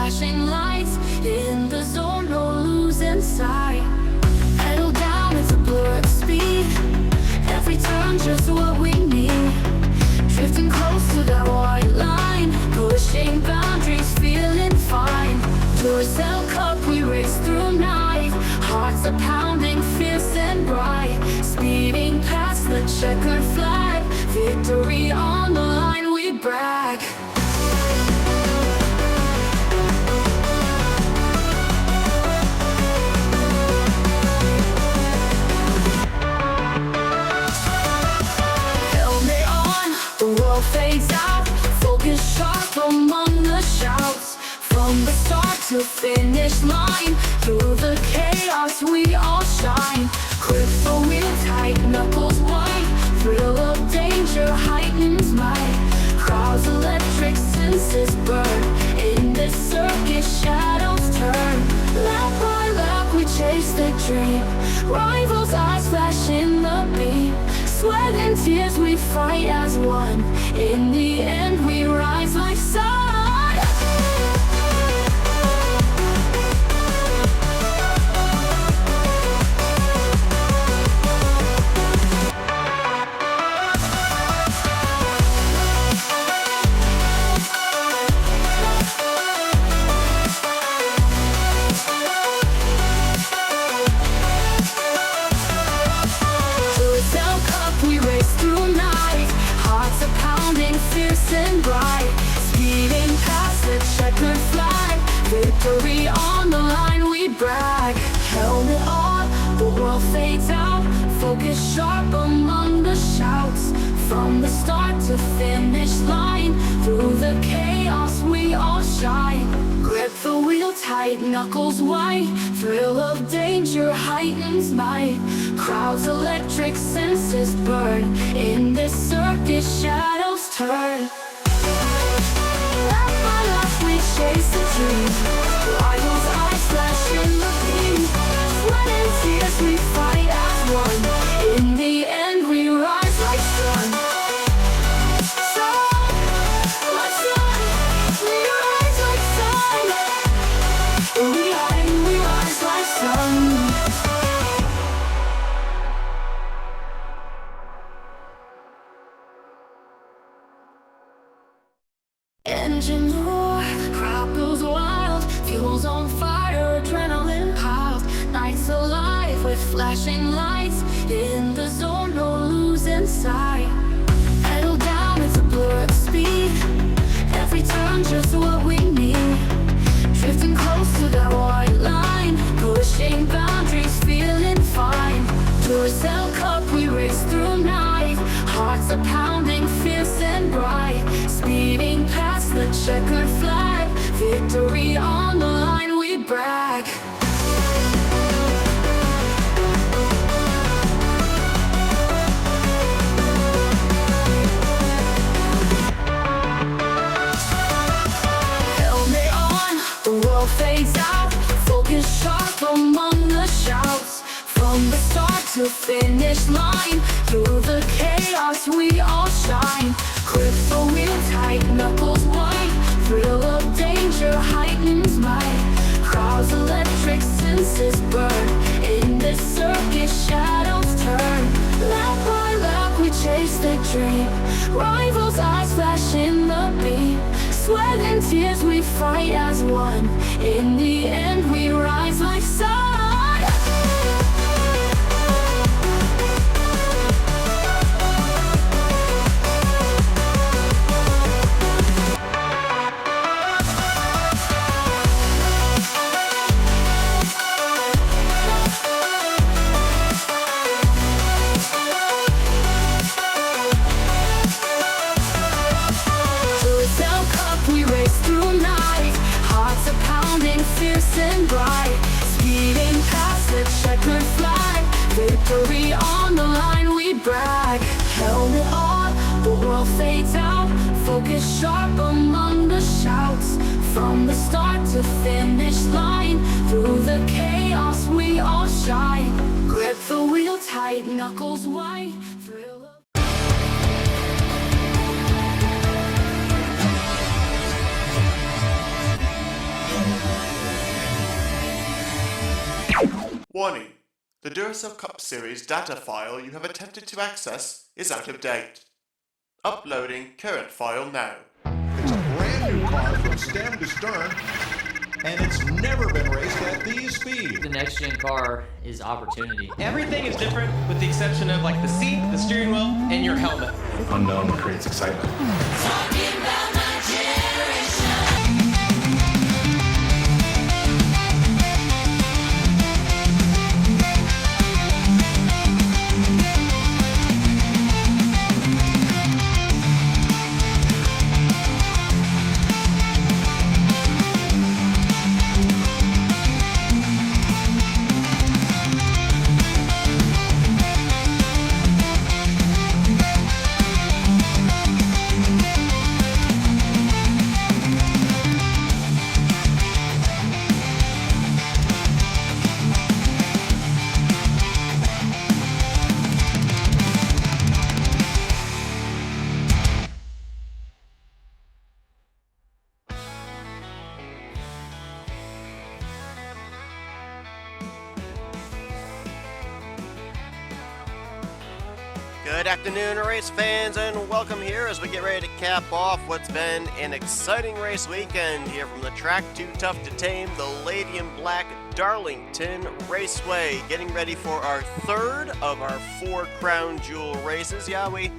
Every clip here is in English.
flashing lights. In the zone, no losing sight. Pedal down, it's a blur of speed. Every turn just what we need. Drifting close to that white line. Pushing boundaries, feeling fine. Duracell cup, we race through night. Hearts are pounding, fierce and bright. Speeding past the checkered flag. Victory on the line, we brag. Helmet on, the world fades out. Focus sharp among the shouts. From the start to finish line, through the chaos we all shine. Grip the wheel tight, knuckles white. Thrill of danger heightens might. Crowds electric, senses burn. In this circus shadows turn. Lap by lap we chase the dream. Rivals' eyes flash in the beam. Sweat and tears we fight as one. In the end we rise like sun. We race through night, hearts are pounding, fierce and bright. Speeding past the checkered flag, victory on the line, we brag. Helmet on, the world fades out. Focus sharp among the shouts. From the start to finish line, through the chaos we all shine. Grip the wheel tight, knuckles white. Thrill of danger heightens might. Crowds electric, senses burn. In this circus shadows turn. Lap by lap we chase the dream. Rivals' eyes flash in the beam. Sweat and tears we fight as one. In the end we rise like sun. Sun, like sun. We rise like sun. We rise like sun. Engine roar, crowd goes wild. Fuel's on fire, adrenaline piled. Nights alive with flashing lights. In the zone, no losing sight. Pedal down, it's a blur of speed. Every turn just what we need. Drifting close to that white line. Pushing boundaries, feeling fine. Duracell cup, we race through night. Hearts are pounding, fierce and bright. Speeding past the checkered flag. Victory on the line, we brag. Helmet on, the world fades out. Focus sharp among the shouts. From the start to finish line, through the chaos we all shine. Grip the wheel tight, knuckles white. Thrill of danger heightens might. Crowds electric, senses burn. In this circus shadows turn. Lap by lap we chase the dream. Rivals' eyes flash in the beam. Sweat and tears we fight as one. In the end we rise like sun. We race through night, hearts are pounding, fierce and bright. Speeding past the checkered flag, victory on the line, we brag. Helmet on, the world fades out. Focus sharp among the shouts. From the start to finish line, through the chaos we all shine. Grip the wheel tight, knuckles white. Thrill of Warning: the Duracell Cup Series data file you have attempted to access is out of date. Uploading current file now. It's a brand new car from stem to stern, and it's never been raced at these speeds. The next gen car is opportunity. Everything is different with the exception of like the seat, the steering wheel, and your helmet. Unknown creates excitement. Talking about my generation. Good afternoon, race fans, and welcome here as we get ready to cap off what's been an exciting race weekend here from the track Too Tough to Tame, the Lady in Black Darlington Raceway. Getting ready for our third of our 4 Crown Jewel races. Yeah, we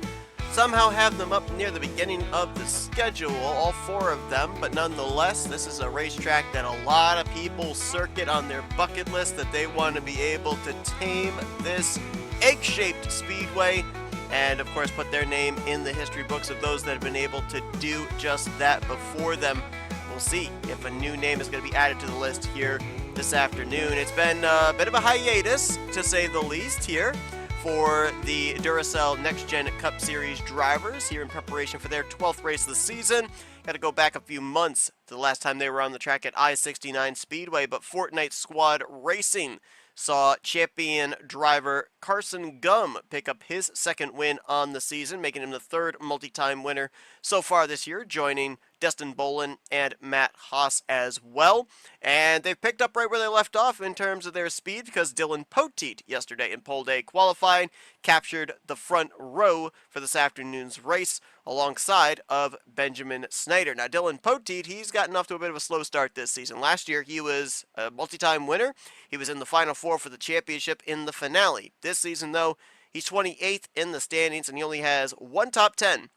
somehow have them up near the beginning of the schedule, all 4 of them, but nonetheless, this is a racetrack that a lot of people circuit on their bucket list, that they want to be able to tame this egg-shaped speedway, and of course put their name in the history books of those that have been able to do just that before them. We'll see if a new name is going to be added to the list here this afternoon. It's been a bit of a hiatus, to say the least, here for the Duracell Next Gen Cup Series drivers here in preparation for their 12th race of the season. Got to go back a few months to the last time they were on the track at I-69 Speedway, but Fortnite Squad Racing saw champion driver Carson Gum pick up his second win on the season, making him the third multi-time winner so far this year, joining Destin Bolin and Matt Haas as well. And they've picked up right where they left off in terms of their speed, because Dylan Poteet yesterday in pole day qualifying captured the front row for this afternoon's race alongside of Benjamin Snyder. Now, Dylan Poteet, he's gotten off to a bit of a slow start this season. Last year, he was a multi-time winner. He was in the Final Four for the championship in the finale. This season, though, he's 28th in the standings, and he only has 1 top 10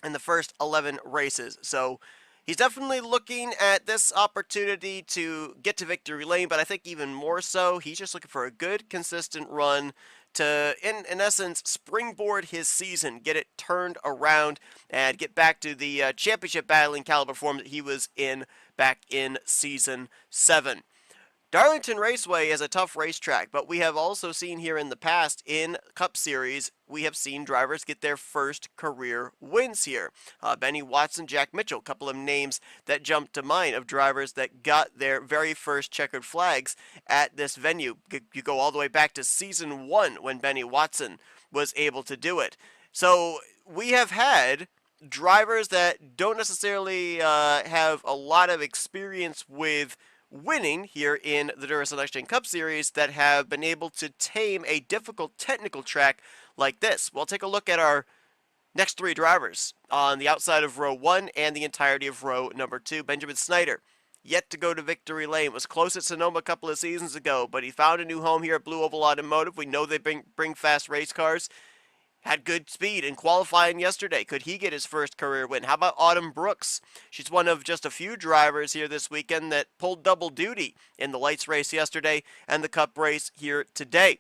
in the first 11 races. So he's definitely looking at this opportunity to get to victory lane, but I think even more so, he's just looking for a good, consistent run to, in essence, springboard his season, get it turned around, and get back to the championship battling caliber form that he was in back in Season 7. Darlington Raceway is a tough racetrack, but we have also seen here in the past in Cup Series, we have seen drivers get their first career wins here. Benny Watson, Jack Mitchell, a couple of names that jump to mind of drivers that got their very first checkered flags at this venue. You go all the way back to Season 1 when Benny Watson was able to do it. So we have had drivers that don't necessarily have a lot of experience with winning here in the Duracell Next Gen Cup Series that have been able to tame a difficult technical track like this. We'll take a look at our next 3 drivers on the outside of row 1 and the entirety of row number 2. Benjamin Snyder, yet to go to victory lane, was close at Sonoma a couple of seasons ago, but he found a new home here at Blue Oval Automotive. We know they bring fast race cars. Had good speed in qualifying yesterday. Could he get his first career win? How about Autumn Brooks? She's one of just a few drivers here this weekend that pulled double duty in the lights race yesterday and the cup race here today.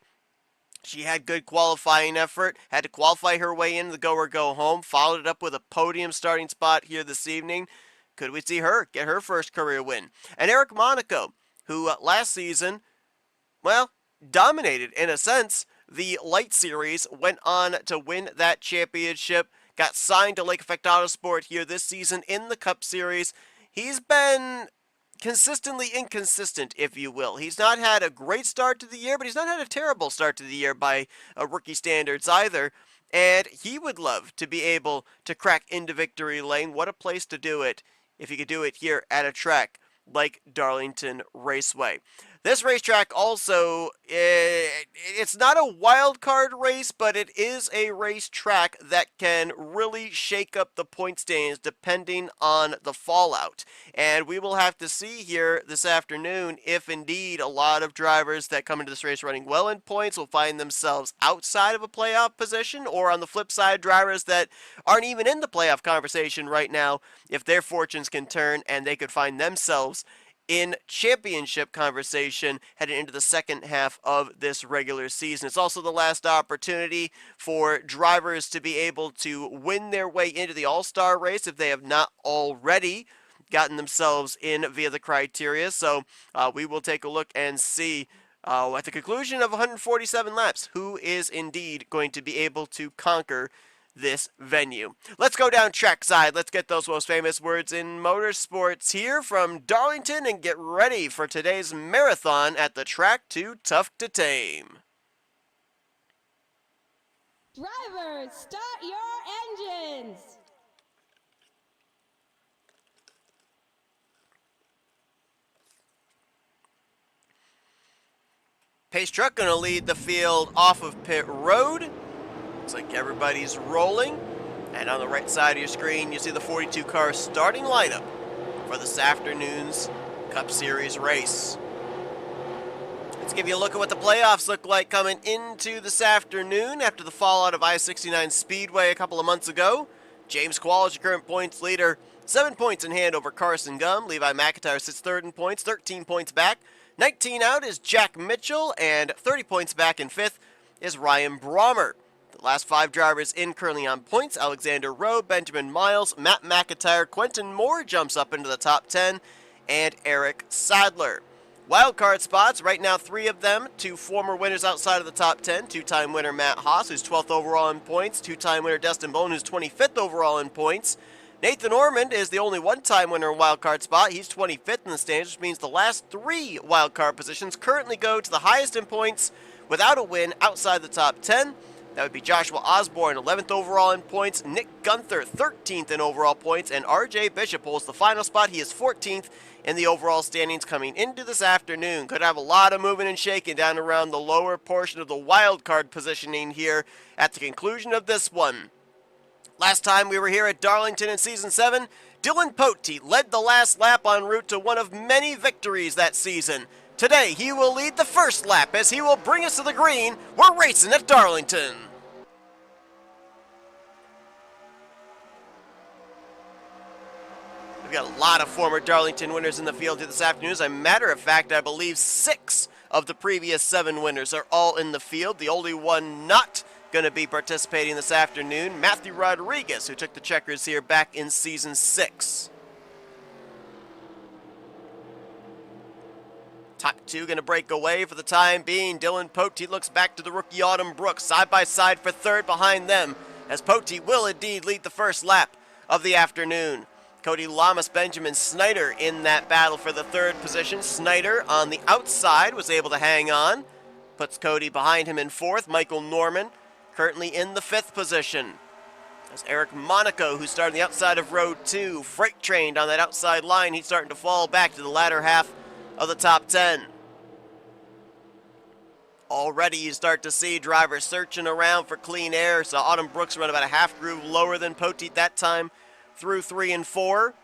She had good qualifying effort, had to qualify her way into the go or go home, followed it up with a podium starting spot here this evening. Could we see her get her first career win? And Eric Monaco, who last season, well, dominated in a sense the Light Series, went on to win that championship, got signed to Lake Effect Autosport here this season in the Cup Series. He's been consistently inconsistent, if you will. He's not had a great start to the year, but he's not had a terrible start to the year by rookie standards either. And he would love to be able to crack into victory lane. What a place to do it if he could do it here at a track like Darlington Raceway. This racetrack also, it's not a wild card race, but it is a racetrack that can really shake up the point standings depending on the fallout. And we will have to see here this afternoon if indeed a lot of drivers that come into this race running well in points will find themselves outside of a playoff position, or on the flip side, drivers that aren't even in the playoff conversation right now, if their fortunes can turn and they could find themselves in championship conversation heading into the second half of this regular season. It's also the last opportunity for drivers to be able to win their way into the All-Star race if they have not already gotten themselves in via the criteria. So we will take a look and see at the conclusion of 147 laps who is indeed going to be able to conquer this venue. Let's go down trackside. Let's get those most famous words in motorsports here from Darlington and get ready for today's marathon at the track too tough to tame. Drivers, start your engines! Pace truck going to lead the field off of pit road. Looks like everybody's rolling. And on the right side of your screen, you see the 42 car starting lineup for this afternoon's Cup Series race. Let's give you a look at what the playoffs look like coming into this afternoon after the fallout of I-69 Speedway a couple of months ago. James Quall is your current points leader, 7 points in hand over Carson Gum. Levi McIntyre sits third in points, 13 points back. 19 out is Jack Mitchell, and 30 points back in fifth is Ryan Brommer. The last 5 drivers in currently on points: Alexander Rowe, Benjamin Miles, Matt McIntyre, Quentin Moore jumps up into the top 10, and Eric Sadler. Wildcard spots, right now 3 of them, 2 former winners outside of the top 10. 2-time winner Matt Haas, who's 12th overall in points. 2-time winner Destin Bone, who's 25th overall in points. Nathan Ormond is the only 1-time winner in wildcard spot. He's 25th in the standings, which means the last 3 wildcard positions currently go to the highest in points without a win outside the top 10. That would be Joshua Osborne, 11th overall in points, Nick Gunther, 13th in overall points, and RJ Bishop holds the final spot. He is 14th in the overall standings coming into this afternoon. Could have a lot of moving and shaking down around the lower portion of the wild card positioning here at the conclusion of this one. Last time we were here at Darlington in Season 7, Dylan Poteet led the last lap en route to one of many victories that season. Today, he will lead the first lap as he will bring us to the green. We're racing at Darlington. We've got a lot of former Darlington winners in the field here this afternoon. As a matter of fact, I believe 6 of the previous 7 winners are all in the field. The only one not going to be participating this afternoon, Matthew Rodriguez, who took the checkers here back in Season 6. Top 2 going to break away for the time being. Dylan Poteet looks back to the rookie Autumn Brooks, side by side for third behind them, as Poteet will indeed lead the first lap of the afternoon. Cody Lamas, Benjamin Snyder in that battle for the third position. Snyder on the outside was able to hang on, puts Cody behind him in fourth. Michael Norman currently in the 5th position. There's Eric Monaco, who started on the outside of row 2, freight trained on that outside line. He's starting to fall back to the latter half of the top 10. Already you start to see drivers searching around for clean air. So Autumn Brooks run about a half groove lower than Poteet that time through 3 and 4.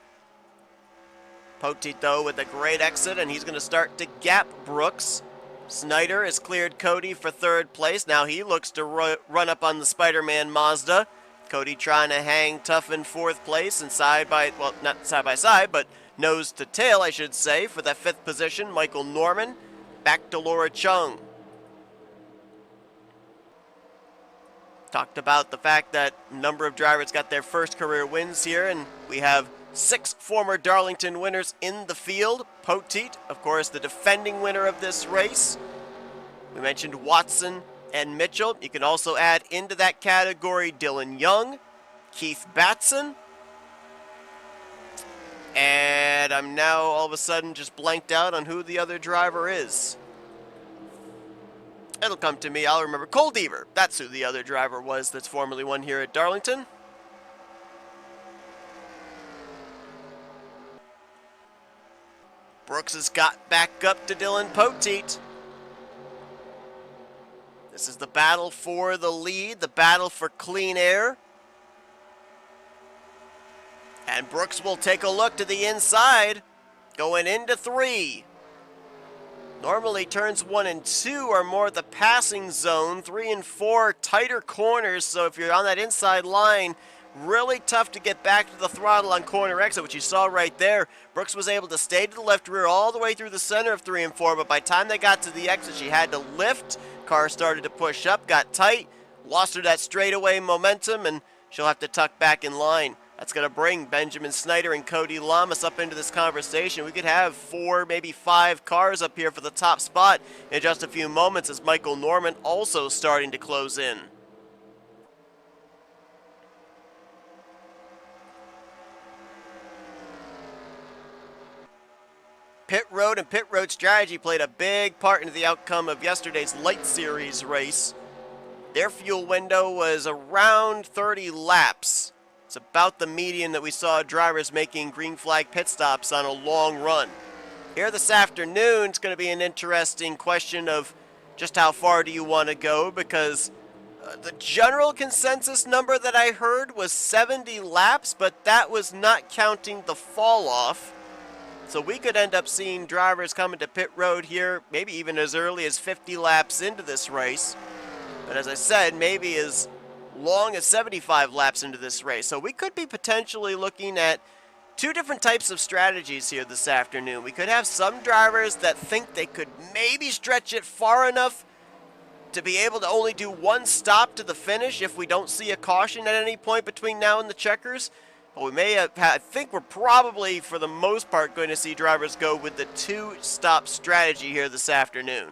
Poteet though with a great exit, and he's going to start to gap Brooks. Snyder has cleared Cody for 3rd place. Now he looks to run up on the Spider-Man Mazda. Cody trying to hang tough in 4th place, and not side by side, but nose to tail, I should say, for that 5th position. Michael Norman back to Laura Chung. Talked about the fact that a number of drivers got their first career wins here, and we have 6 former Darlington winners in the field. Poteet, of course, the defending winner of this race. We mentioned Watson and Mitchell. You can also add into that category Dylan Young, Keith Batson, and I'm now all of a sudden just blanked out on who the other driver is. It'll come to me, I'll remember. Cole Deaver, that's who the other driver was that's formerly won here at Darlington. Brooks has got back up to Dylan Poteet. This is the battle for the lead, the battle for clean air. And Brooks will take a look to the inside, going into 3. Normally turns 1 and 2 are more the passing zone. 3 and 4 tighter corners, so if you're on that inside line, really tough to get back to the throttle on corner exit, which you saw right there. Brooks was able to stay to the left rear all the way through the center of 3 and 4, but by the time they got to the exit, she had to lift. Car started to push up, got tight, lost her that straightaway momentum, and she'll have to tuck back in line. That's going to bring Benjamin Snyder and Cody Lamas up into this conversation. We could have 4, maybe 5 cars up here for the top spot in just a few moments, as Michael Norman also starting to close in. Pit road and pit road strategy played a big part into the outcome of yesterday's Light Series race. Their fuel window was around 30 laps. It's about the median that we saw drivers making green flag pit stops on a long run. Here this afternoon, it's going to be an interesting question of just how far do you want to go, because the general consensus number that I heard was 70 laps, but that was not counting the fall off. So we could end up seeing drivers coming to pit road here, maybe even as early as 50 laps into this race. But as I said, maybe as long as 75 laps into this race. So we could be potentially looking at 2 different types of strategies here this afternoon. We could have some drivers that think they could maybe stretch it far enough to be able to only do 1 stop to the finish if we don't see a caution at any point between now and the checkers. But we may have, I think we're probably, for the most part, going to see drivers go with the 2-stop strategy here this afternoon.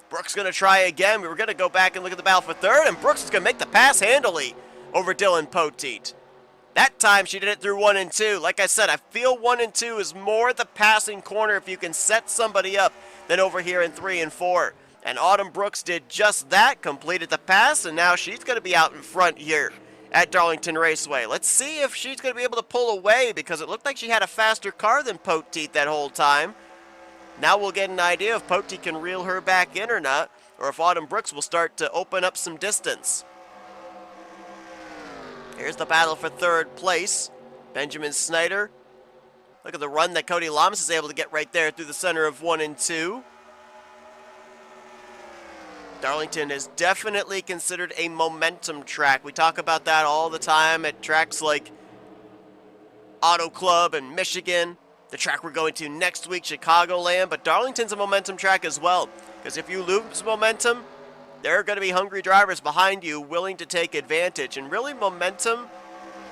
Brooks going to try again. We were going to go back and look at the battle for 3rd, and Brooks is going to make the pass handily over Dylan Poteet. That time she did it through 1 and 2. Like I said, I feel 1 and 2 is more the passing corner if you can set somebody up than over here in 3 and 4. And Autumn Brooks did just that, completed the pass, and now she's going to be out in front here at Darlington Raceway. Let's see if she's going to be able to pull away, because it looked like she had a faster car than Poteet that whole time. Now we'll get an idea if Poteet can reel her back in or not, or if Autumn Brooks will start to open up some distance. Here's the battle for 3rd place. Benjamin Snyder. Look at the run that Cody Lamas is able to get right there through the center of 1 and 2. Darlington is definitely considered a momentum track. We talk about that all the time at tracks like Auto Club and Michigan. The track we're going to next week, Chicagoland, but Darlington's a momentum track as well, because if you lose momentum, there are going to be hungry drivers behind you willing to take advantage, and really momentum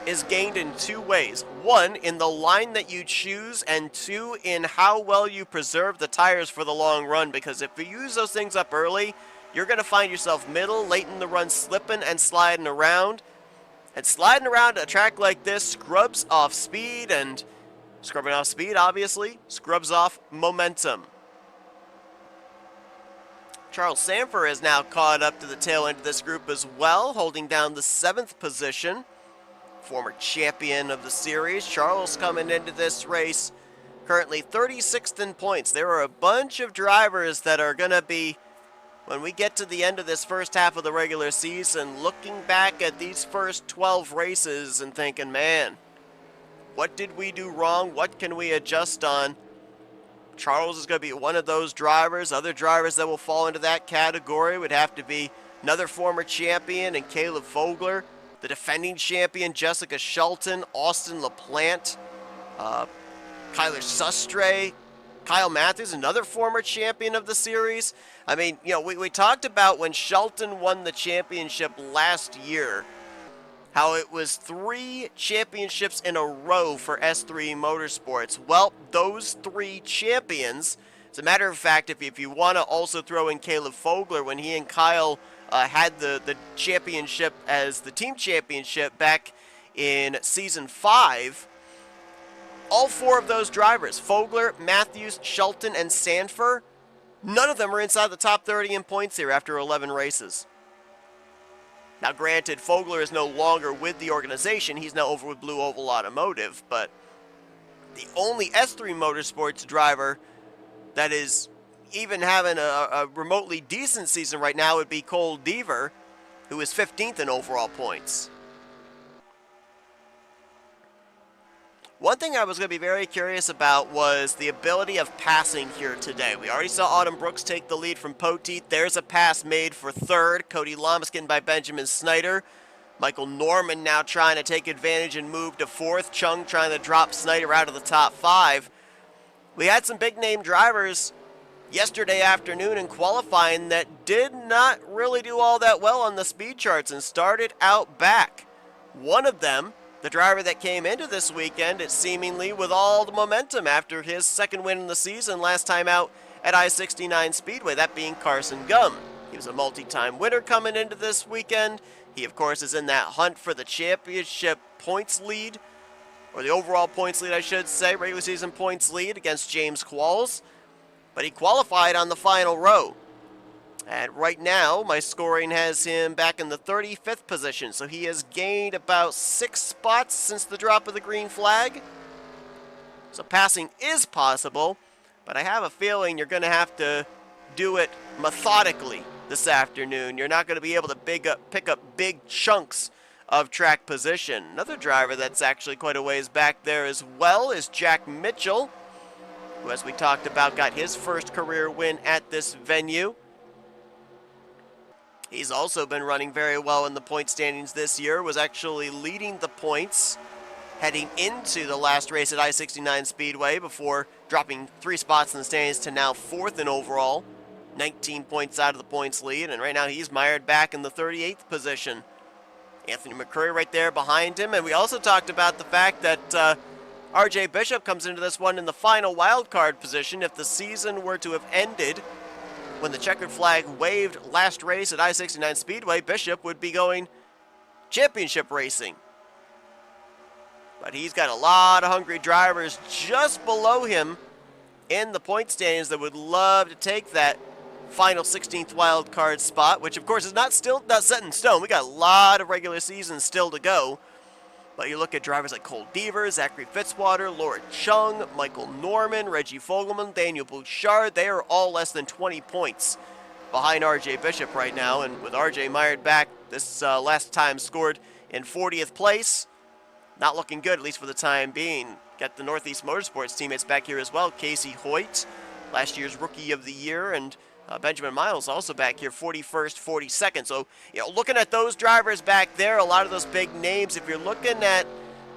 is gained in 2 ways. 1, in the line that you choose, and 2, in how well you preserve the tires for the long run, because if you use those things up early, you're going to find yourself middle, late in the run, slipping and sliding around. And sliding around a track like this scrubs off speed, and scrubbing off speed, obviously, scrubs off momentum. Charles Sanford is now caught up to the tail end of this group as well, holding down the 7th position. Former champion of the series. Charles coming into this race currently 36th in points. There are a bunch of drivers that are going to be, when we get to the end of this first half of the regular season, looking back at these first 12 races and thinking, man, what did we do wrong? What can we adjust on? Charles is going to be one of those drivers. Other drivers that will fall into that category would have to be another former champion and Caleb Fogler, the defending champion Jessica Shelton, Austin LaPlante, Kyler Sustre, Kyle Matthews, another former champion of the series. I mean, you know, we talked about when Shelton won the championship last year, how it was 3 championships in a row for S3 Motorsports. Well, those 3 champions, as a matter of fact, if you want to also throw in Caleb Fogler, when he and Kyle had the championship as the team championship back in season 5, all 4 of those drivers, Fogler, Matthews, Shelton, and Sanford, none of them are inside the top 30 in points here after 11 races. Now, granted, Fogler is no longer with the organization. He's now over with Blue Oval Automotive, but The only S3 Motorsports driver that is even having a remotely decent season right now would be Cole Deaver, who is 15th in overall points. One thing I was going to be very curious about was the ability of passing here today. We already saw Autumn Brooks take the lead from Poteet. There's a pass made for third. Cody Lamas getting by Benjamin Snyder. Michael Norman now trying to take advantage and move to fourth. Chung trying to drop Snyder out of the top 5. We had some big-name drivers yesterday afternoon in qualifying that did not really do all that well on the speed charts and started out back. One of them, the driver that came into this weekend, it seemingly with all the momentum after his second win in the season last time out at I-69 Speedway, that being Carson Gum. He was a multi-time winner coming into this weekend. He, of course, is in that hunt for the championship points lead, or the overall points lead, I should say, regular season points lead against James Qualls. But he qualified on the final row. And right now, my scoring has him back in the 35th position. So he has gained about 6 spots since the drop of the green flag. So passing is possible, but I have a feeling you're going to have to do it methodically this afternoon. You're not going to be able to pick up big chunks of track position. Another driver that's actually quite a ways back there as well is Jack Mitchell, who, as we talked about, got his first career win at this venue. He's also been running very well in the point standings this year, was actually leading the points heading into the last race at I-69 Speedway before dropping 3 spots in the standings to now 4th in overall, 19 points out of the points lead, and right now he's mired back in the 38th position. Anthony McCurry right there behind him, and we also talked about the fact that RJ Bishop comes into this one in the final wild card position. If the season were to have ended when the checkered flag waved last race at I-69 Speedway, Bishop would be going championship racing. But he's got a lot of hungry drivers just below him in the point standings that would love to take that final 16th wild card spot, which of course is not set in stone. We got a lot of regular season still to go. But you look at drivers like Cole Deaver, Zachary Fitzwater, Laura Chung, Michael Norman, Reggie Fogelman, Daniel Bouchard. They are all less than 20 points behind RJ Bishop right now. And with RJ mired back, this last time scored in 40th place. Not looking good, at least for the time being. Got the Northeast Motorsports teammates back here as well. Casey Hoyt, last year's Rookie of the Year, and Benjamin Miles also back here, 41st, 42nd. So, looking at those drivers back there, a lot of those big names, if you're looking at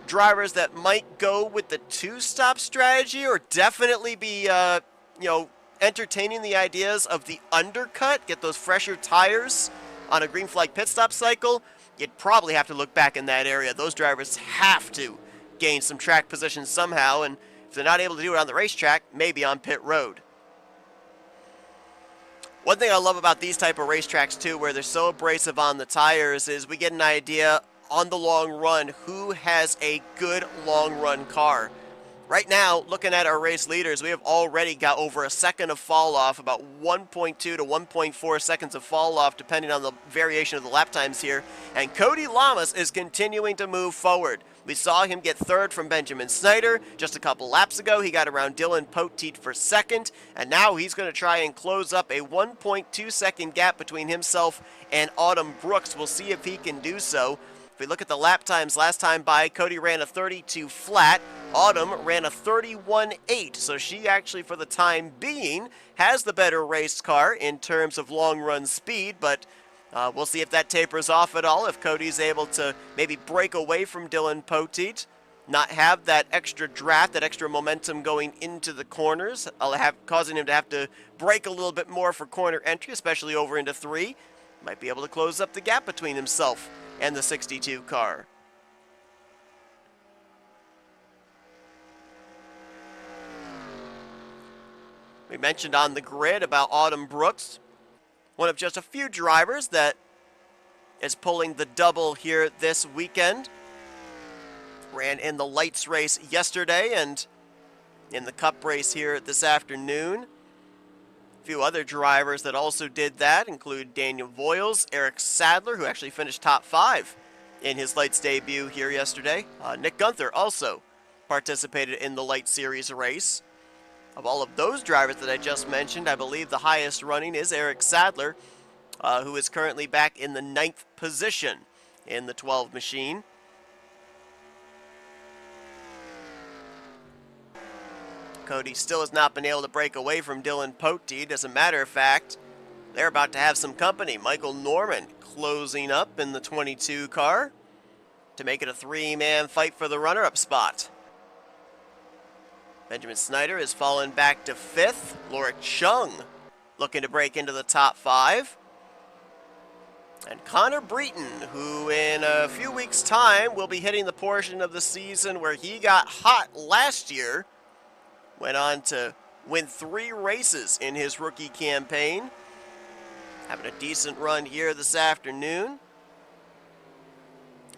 drivers that might go with the 2-stop strategy or definitely be, entertaining the ideas of the undercut, get those fresher tires on a green flag pit stop cycle, you'd probably have to look back in that area. Those drivers have to gain some track position somehow, and if they're not able to do it on the racetrack, maybe on pit road. One thing I love about these type of racetracks too, where they're so abrasive on the tires, is we get an idea on the long run who has a good long run car. Right now, looking at our race leaders, we have already got over a second of fall off, about 1.2 to 1.4 seconds of fall off, depending on the variation of the lap times here. And Cody Lamas is continuing to move forward. We saw him get third from Benjamin Snyder just a couple laps ago. He got around Dylan Poteet for second, and now he's going to try and close up a 1.2 second gap between himself and Autumn Brooks. We'll see if he can do so. If we look at the lap times last time by, Cody ran a 32 flat. Autumn ran a 31.8, so she actually, for the time being, has the better race car in terms of long run speed, but we'll see if that tapers off at all, if Cody's able to maybe break away from Dylan Poteet, not have that extra draft, that extra momentum going into the corners, causing him to have to brake a little bit more for corner entry, especially over into 3. Might be able to close up the gap between himself and the 62 car. We mentioned on the grid about Autumn Brooks, one of just a few drivers that is pulling the double here this weekend. Ran in the lights race yesterday and in the cup race here this afternoon. A few other drivers that also did that include Daniel Voiles, Eric Sadler, who actually finished top 5 in his lights debut here yesterday. Nick Gunther also participated in the Light Series race. Of all of those drivers that I just mentioned, I believe the highest running is Eric Sadler, who is currently back in the 9th position in the 12 machine. Cody still has not been able to break away from Dylan Poteet. As a matter of fact, they're about to have some company. Michael Norman closing up in the 22 car to make it a 3-man fight for the runner-up spot. Benjamin Snyder has fallen back to 5th. Laura Chung looking to break into the top 5. And Connor Breton, who in a few weeks' time will be hitting the portion of the season where he got hot last year, went on to win 3 races in his rookie campaign. Having a decent run here this afternoon.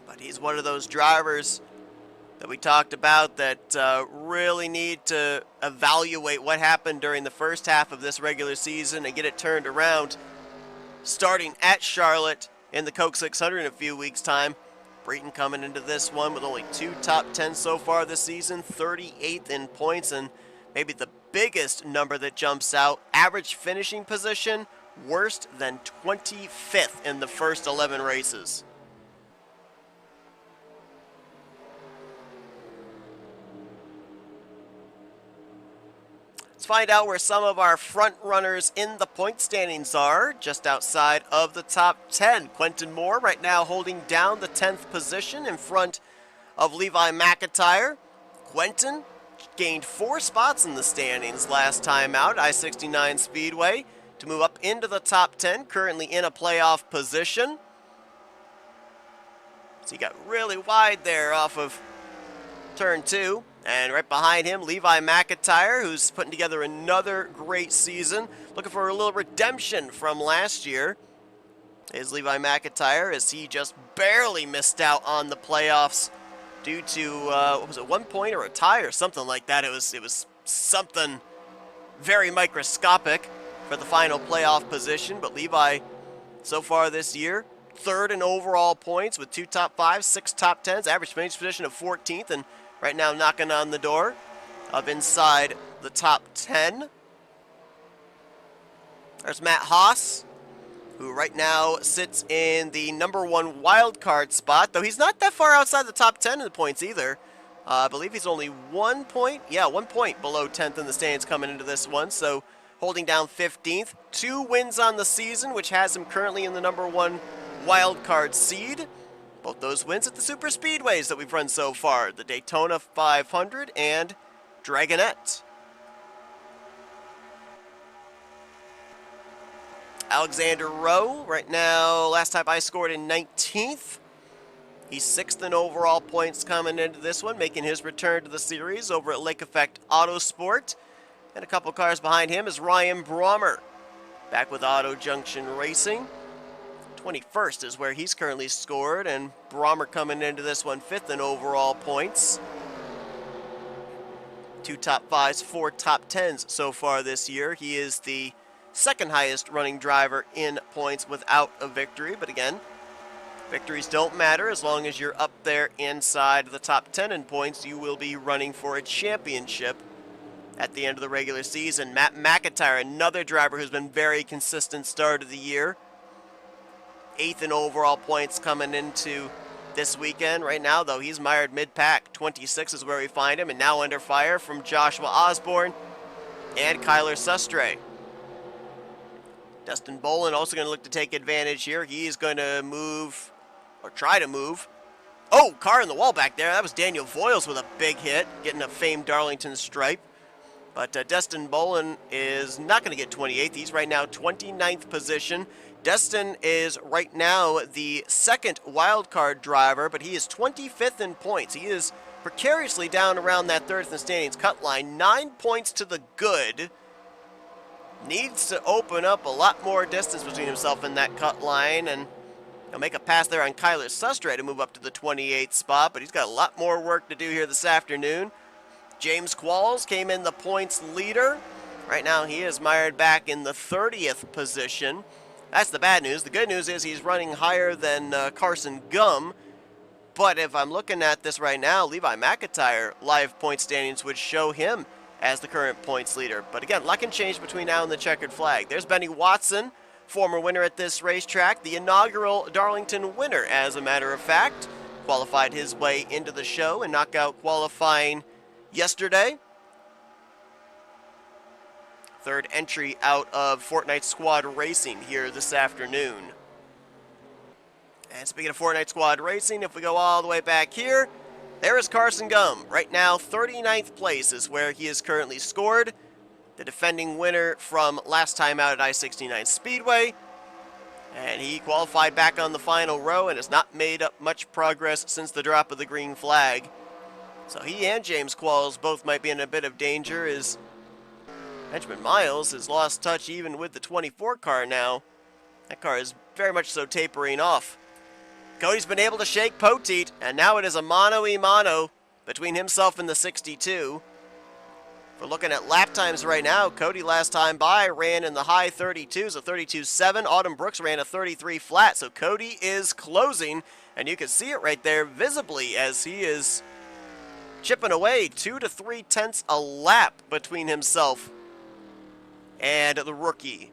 But he's one of those drivers that we talked about that really need to evaluate what happened during the first half of this regular season and get it turned around. Starting at Charlotte in the Coke 600 in a few weeks' time. Breton coming into this one with only 2 top 10s so far this season, 38th in points, and maybe the biggest number that jumps out, average finishing position, worse than 25th in the first 11 races. Let's find out where some of our front runners in the point standings are, just outside of the top 10. Quentin Moore right now holding down the 10th position in front of Levi McIntyre. Quentin gained 4 spots in the standings last time out, I-69 Speedway, to move up into the top 10, currently in a playoff position. So he got really wide there off of turn 2. And right behind him, Levi McIntyre, who's putting together another great season. Looking for a little redemption from last year is Levi McIntyre, as he just barely missed out on the playoffs due to, what was it, 1 point or a tie or something like that. It was something very microscopic for the final playoff position. But Levi, so far this year, 3rd in overall points with 2 top 5s, 6 top 10s, average finish position of 14th, and right now knocking on the door of inside the top 10. There's Matt Haas, who right now sits in the number 1 wild card spot, though he's not that far outside the top 10 in the points either. I believe he's only 1 point, 1 point below 10th in the standings coming into this one, so holding down 15th. 2 wins on the season, which has him currently in the number 1 wild card seed. Both those wins at the super speedways that we've run so far, the Daytona 500 and Dragonette. Alexander Rowe, right now, last time I scored in 19th. He's 6th in overall points coming into this one, making his return to the series over at Lake Effect Autosport. And a couple cars behind him is Ryan Brommer, back with Auto Junction Racing. 21st is where he's currently scored, and Brommer coming into this one 5th in overall points. 2 top 5s, 4 top 10s so far this year. He is the 2nd highest running driver in points without a victory, but again, victories don't matter as long as you're up there inside the top 10 in points. You will be running for a championship at the end of the regular season. Matt McIntyre, another driver who's been very consistent start of the year. 8th in overall points coming into this weekend. Right now, though, he's mired mid-pack. 26 is where we find him, and now under fire from Joshua Osborne and Kyler Sustre. Dustin Bolin also going to look to take advantage here. He's going to move, or try to move. Oh, car in the wall back there. That was Daniel Voiles with a big hit, getting a famed Darlington stripe. But Dustin Bolin is not going to get 28th. He's right now 29th position. Destin is right now the 2nd wildcard driver, but he is 25th in points. He is precariously down around that 3rd in the standings cut line. 9 points to the good. Needs to open up a lot more distance between himself and that cut line, and he'll make a pass there on Kyler Sustre to move up to the 28th spot, but he's got a lot more work to do here this afternoon. James Qualls came in the points leader. Right now he is mired back in the 30th position. That's the bad news. The good news is he's running higher than Carson Gum, But if I'm looking at this right now, Levi McIntyre live point standings would show him as the current points leader. But again, a lot can change between now and the checkered flag. There's Benny Watson, former winner at this racetrack, the inaugural Darlington winner, as a matter of fact. Qualified his way into the show and knockout qualifying yesterday. Third entry out of Fortnite Squad Racing here this afternoon. And speaking of Fortnite Squad Racing, if we go all the way back here, there is Carson Gum. Right now, 39th place is where he is currently scored. The defending winner from last time out at I-69 Speedway. And he qualified back on the final row and has not made up much progress since the drop of the green flag. So he and James Qualls both might be in a bit of danger, as Benjamin Miles has lost touch even with the 24 car now. That car is very much so tapering off. Cody's been able to shake Poteet, and now it is a mano-a-mano between himself and the 62. If we're looking at lap times right now, Cody last time by ran in the high 32s, a 32.7. Autumn Brooks ran a 33 flat, so Cody is closing, and you can see it right there visibly as he is chipping away 2 to 3 tenths a lap between himself and the rookie.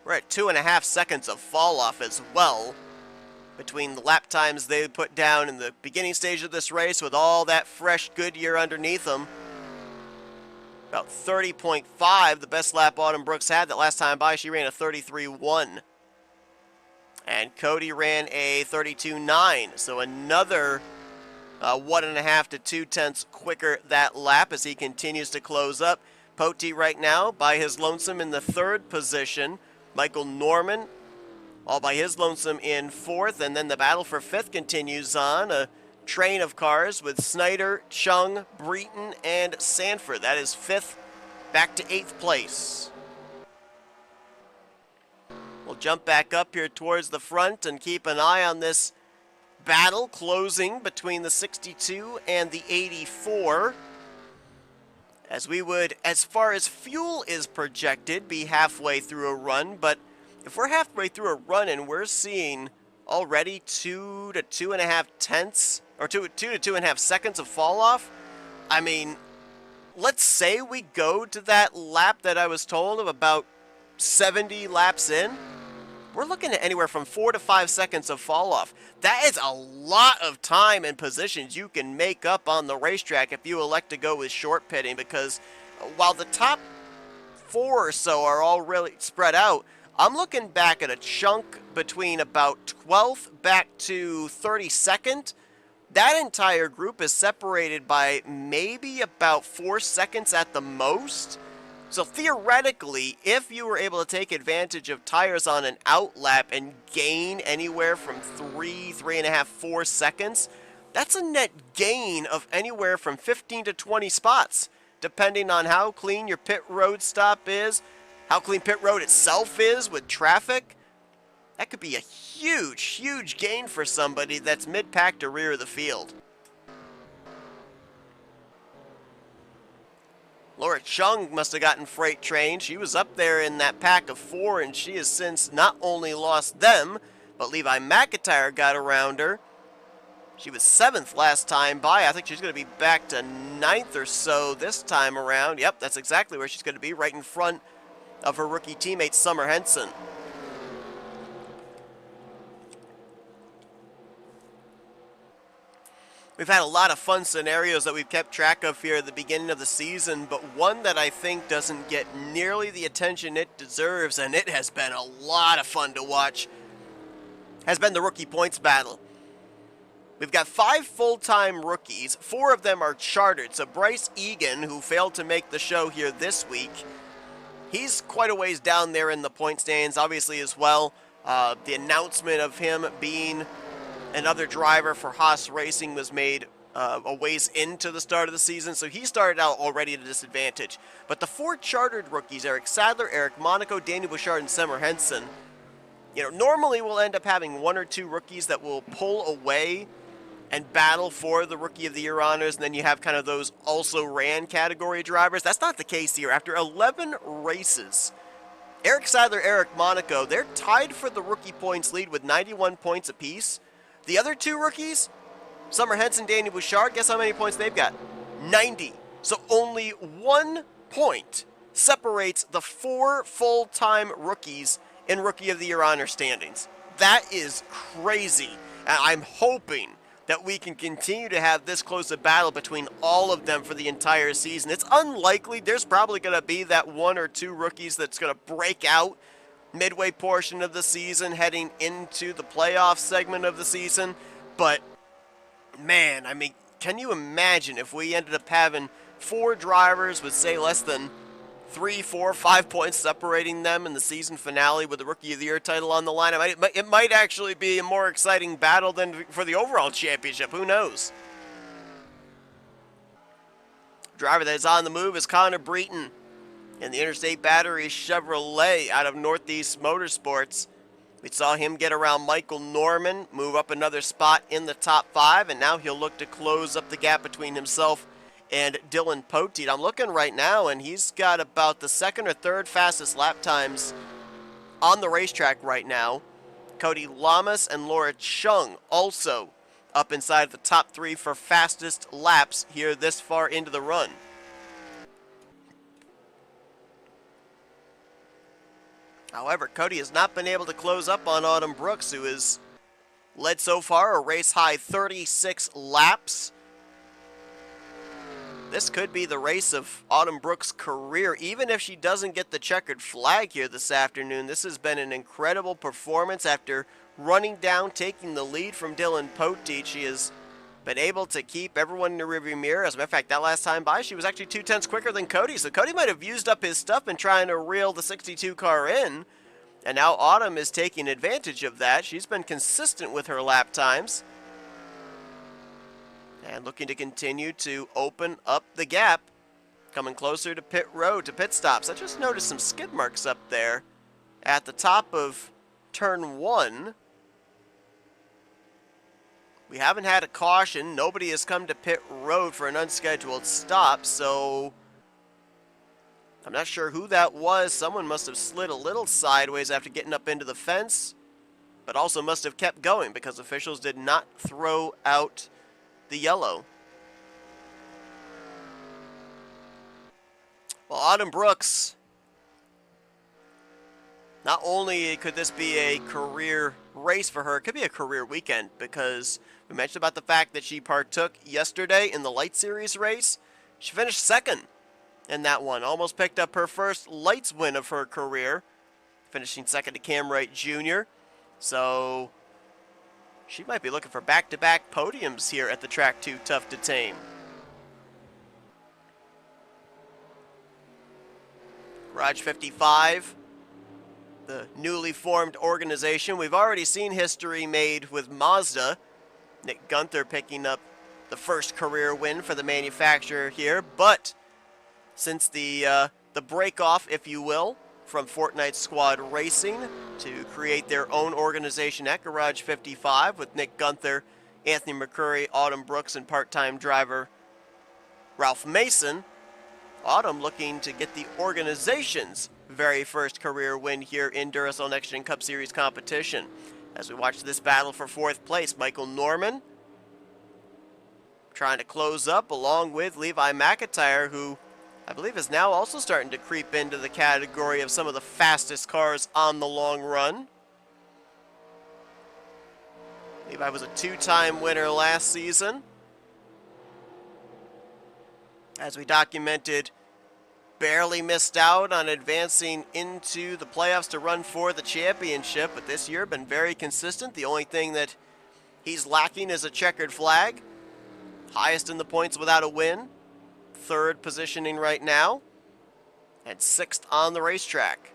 We're at 2.5 seconds of fall off as well between the lap times they put down in the beginning stage of this race with all that fresh Goodyear underneath them. About 30.5, the best lap Autumn Brooks had. That last time by, she ran a 33.1. And Cody ran a 32.9, so another 1.5 to 2 tenths quicker that lap as he continues to close up. Poteet right now by his lonesome in the 3rd position. Michael Norman all by his lonesome in 4th, and then the battle for 5th continues on. A train of cars with Snyder, Chung, Breton, and Sanford. That is 5th back to 8th place. We'll jump back up here towards the front and keep an eye on this battle closing between the 62 and the 84. As we would, as far as fuel is projected, be halfway through a run, but if we're halfway through a run and we're seeing already 2 to 2.5 tenths, or 2 to 2.5 seconds of fall off, I mean, let's say we go to that lap that I was told of about 70 laps in, we're looking at anywhere from 4 to 5 seconds of fall off. That is a lot of time and positions you can make up on the racetrack if you elect to go with short pitting, because while the top 4 or so are all really spread out, I'm looking back at a chunk between about 12th back to 32nd. That entire group is separated by maybe about 4 seconds at the most. So theoretically, if you were able to take advantage of tires on an out lap and gain anywhere from 3.5, 4 seconds, that's a net gain of anywhere from 15 to 20 spots, depending on how clean your pit road stop is, how clean pit road itself is with traffic. That could be a huge, huge gain for somebody that's mid-pack to rear of the field. Laura Chung must have gotten freight trained. She was up there in that pack of 4, and she has since not only lost them, but Levi McIntyre got around her. She was 7th last time by. I think she's going to be back to 9th or so this time around. Yep, that's exactly where she's going to be, right in front of her rookie teammate, Summer Henson. We've had a lot of fun scenarios that we've kept track of here at the beginning of the season, but one that I think doesn't get nearly the attention it deserves, and it has been a lot of fun to watch, has been the rookie points battle. We've got 5 full-time rookies. 4 of them are chartered. So Bryce Egan, who failed to make the show here this week, he's quite a ways down there in the point stands, obviously, as well. The announcement of him being another driver for Haas Racing was made a ways into the start of the season, so he started out already at a disadvantage. But the 4 chartered rookies, Eric Sadler, Eric Monaco, Daniel Bouchard, and Summer Henson, normally we'll end up having 1 or 2 rookies that will pull away and battle for the Rookie of the Year honors, and then you have kind of those also ran category drivers. That's not the case here. After 11 races, Eric Seidler, Eric Monaco, they're tied for the rookie points lead with 91 points apiece. The other two rookies, Summer Henson, Danny Bouchard, guess how many points they've got? 90. So only 1 point separates the 4 full-time rookies in Rookie of the Year honor standings. That is crazy. And I'm hoping that we can continue to have this close a battle between all of them for the entire season. It's unlikely. There's probably going to be that 1 or 2 rookies that's going to break out midway portion of the season, heading into the playoff segment of the season. But, man, I mean, can you imagine if we ended up having 4 drivers with, say, less than 3, 4, 5 points separating them in the season finale with the Rookie of the Year title on the line? It might actually be a more exciting battle than for the overall championship. Who knows? Driver that is on the move is Connor Breton in the Interstate Battery Chevrolet out of Northeast Motorsports. We saw him get around Michael Norman, move up another spot in the top 5, and now he'll look to close up the gap between himself and Dylan Poteet. I'm looking right now, and he's got about the 2nd or 3rd fastest lap times on the racetrack right now. Cody Lamas and Laura Chung also up inside the top 3 for fastest laps here this far into the run. However, Cody has not been able to close up on Autumn Brooks, who has led so far a race-high 36 laps. This could be the race of Autumn Brooks' career, even if she doesn't get the checkered flag here this afternoon. This has been an incredible performance. After running down, taking the lead from Dylan Poteet, she has been able to keep everyone in the rearview mirror. As a matter of fact, that last time by, she was actually 2/10 quicker than Cody. So Cody might have used up his stuff in trying to reel the 62 car in. And now Autumn is taking advantage of that. She's been consistent with her lap times, and looking to continue to open up the gap, coming closer to pit road, to pit stops. I just noticed some skid marks up there at the top of turn 1. We haven't had a caution. Nobody has come to pit road for an unscheduled stop, so I'm not sure who that was. Someone must have slid a little sideways after getting up into the fence, but also must have kept going because officials did not throw out the yellow. Well, Autumn Brooks, not only could this be a career race for her, it could be a career weekend, because we mentioned about the fact that she partook yesterday in the Light Series race. She finished 2nd in that one, almost picked up her first Lights win of her career, finishing 2nd to Cam Wright Jr. So she might be looking for back-to-back podiums here at the Track 2 Tough to Tame. Garage 55, the newly formed organization. We've already seen history made with Mazda. Nick Gunther picking up the first career win for the manufacturer here, but since the break-off, if you will, from Fortnite Squad Racing to create their own organization at Garage 55 with Nick Gunther, Anthony McCurry, Autumn Brooks, and part-time driver Ralph Mason. Autumn looking to get the organization's very first career win here in Duracell Next Gen Cup Series competition. As we watch this battle for 4th place, Michael Norman trying to close up along with Levi McIntyre, who I believe is now also starting to creep into the category of some of the fastest cars on the long run. Levi was a 2-time winner last season. As we documented, barely missed out on advancing into the playoffs to run for the championship, but this year been very consistent. The only thing that he's lacking is a checkered flag. Highest in the points without a win. 3rd positioning right now, and 6th on the racetrack.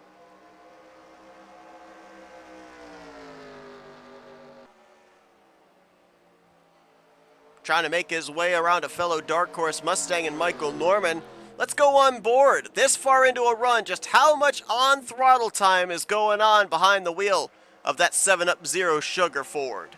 Trying to make his way around a fellow Dark Horse Mustang and Michael Norman. Let's go on board. This far into a run, just how much on throttle time is going on behind the wheel of that 7-Up Zero Sugar Ford?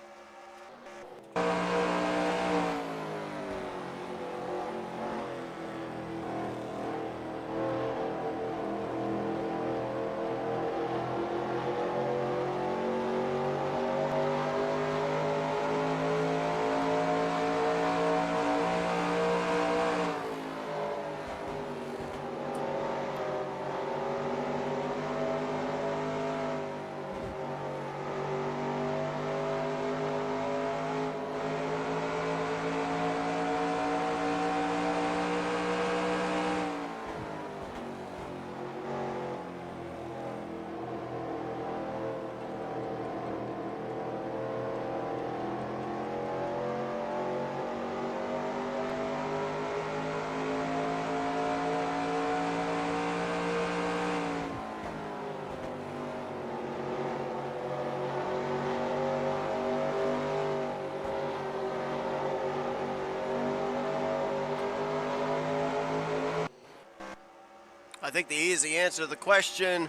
I think the easy answer to the question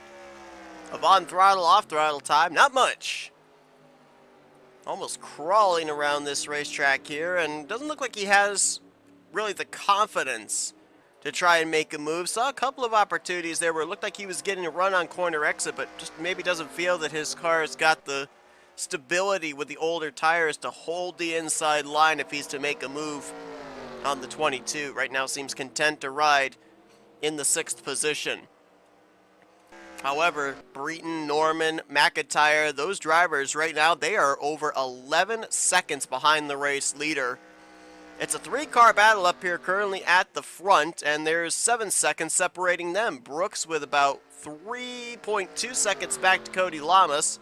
of on throttle, off throttle time, not much. Almost crawling around this racetrack here, and doesn't look like he has really the confidence to try and make a move. Saw a couple of opportunities there where it looked like he was getting a run on corner exit, but just maybe doesn't feel that his car's got the stability with the older tires to hold the inside line if he's to make a move on the 22. Right now seems content to ride in the 6th position. However, Breton, Norman, McIntyre, those drivers right now, they are over 11 seconds behind the race leader. It's a 3-car battle up here currently at the front, and there's 7 seconds separating them. Brooks with about 3.2 seconds back to Cody Lamas,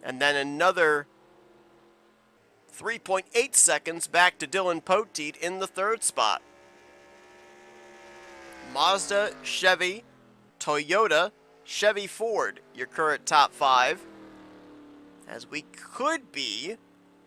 and then another 3.8 seconds back to Dylan Poteet in the 3rd spot. Mazda, Chevy, Toyota, Chevy, Ford, your current top 5. As we could be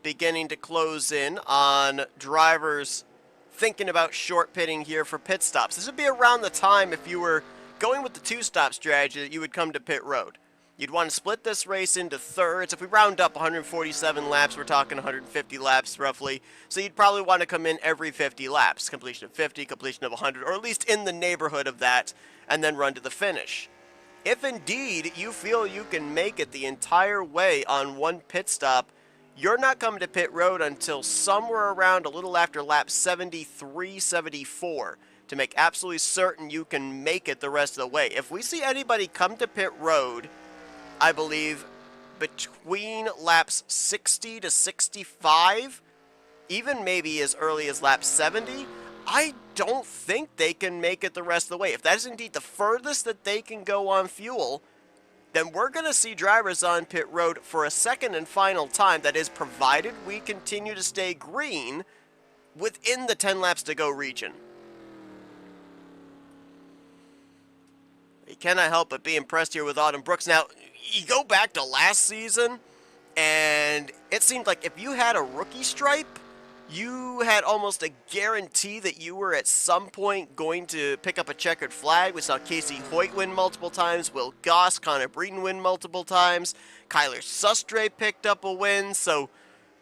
beginning to close in on drivers thinking about short pitting here for pit stops. This would be around the time, if you were going with the 2-stop strategy, that you would come to pit road. You'd want to split this race into thirds. If we round up 147 laps, we're talking 150 laps roughly. So you'd probably want to come in every 50 laps. Completion of 50, completion of 100, or at least in the neighborhood of that, and then run to the finish. If indeed you feel you can make it the entire way on one pit stop, you're not coming to pit road until somewhere around a little after lap 73, 74 to make absolutely certain you can make it the rest of the way. If we see anybody come to pit road, I believe, between laps 60 to 65, even maybe as early as lap 70, I don't think they can make it the rest of the way. If that is indeed the furthest that they can go on fuel, then we're going to see drivers on pit road for a second and final time. That is, provided we continue to stay green within the 10 laps to go region. You cannot help but be impressed here with Autumn Brooks. Now, you go back to last season, and it seemed like if you had a rookie stripe, you had almost a guarantee that you were at some point going to pick up a checkered flag. We saw Casey Hoyt win multiple times, Will Goss, Connor Breton win multiple times, Kyler Sustre picked up a win, so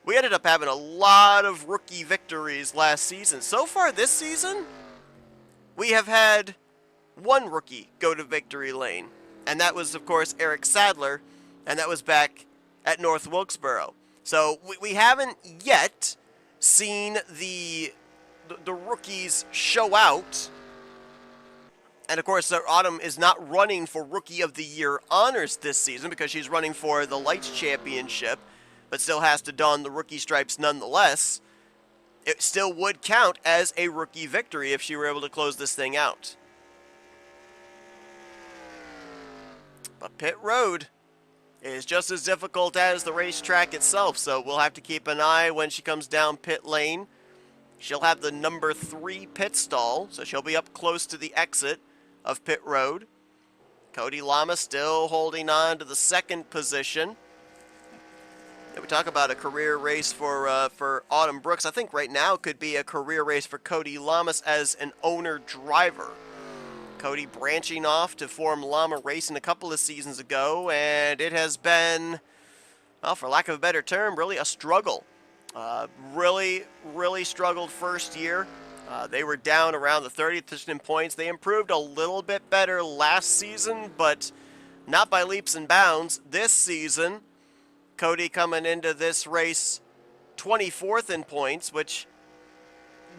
we ended up having a lot of rookie victories last season. So far this season, we have had one rookie go to victory lane, and that was, of course, Eric Sadler, and that was back at North Wilkesboro. So we haven't yet seen the rookies show out. And of course, Autumn is not running for Rookie of the Year honors this season because she's running for the Lights Championship, but still has to don the rookie stripes nonetheless. It still would count as a rookie victory if she were able to close this thing out. But pit road is just as difficult as the racetrack itself, so we'll have to keep an eye when she comes down pit lane. She'll have the number 3 pit stall, so she'll be up close to the exit of pit road. Cody Lama still holding on to the 2nd position. And we talk about a career race for Autumn Brooks. I think right now could be a career race for Cody Lamas as an owner driver. Cody branching off to form Llama Racing a couple of seasons ago, and it has been, well, for lack of a better term, really a struggle. Really struggled first year. They were down around the 30th position in points. They improved a little bit better last season, but not by leaps and bounds. This season, Cody coming into this race 24th in points, which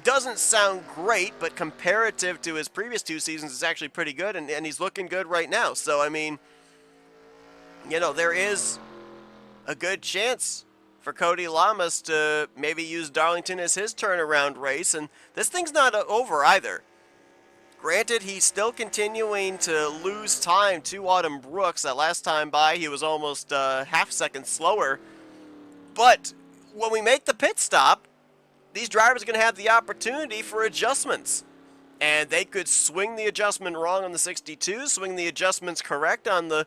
doesn't sound great, but comparative to his previous 2 seasons, is actually pretty good, and he's looking good right now. So, I mean, you know, there is a good chance for Cody Lamas to maybe use Darlington as his turnaround race, and this thing's not over either. Granted, he's still continuing to lose time to Autumn Brooks. That last time by, he was almost half second slower. But when we make the pit stop, these drivers are going to have the opportunity for adjustments. And they could swing the adjustment wrong on the 62, swing the adjustments correct on the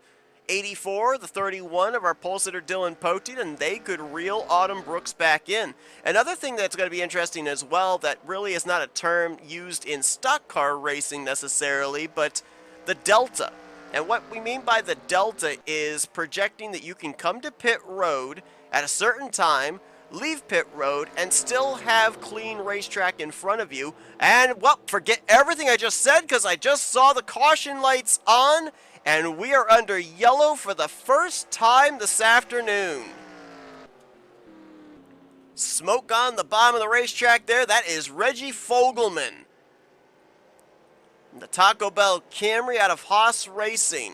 84, the 31 of our pole sitter Dylan Poteet, and they could reel Autumn Brooks back in. Another thing that's going to be interesting as well, that really is not a term used in stock car racing necessarily, but the delta. And what we mean by the delta is projecting that you can come to pit road at a certain time, leave pit road, and still have clean racetrack in front of you. And, well, forget everything I just said because I just saw the caution lights on, and we are under yellow for the first time this afternoon. Smoke on the bottom of the racetrack there. That is Reggie Fogelman. The Taco Bell Camry out of Haas Racing.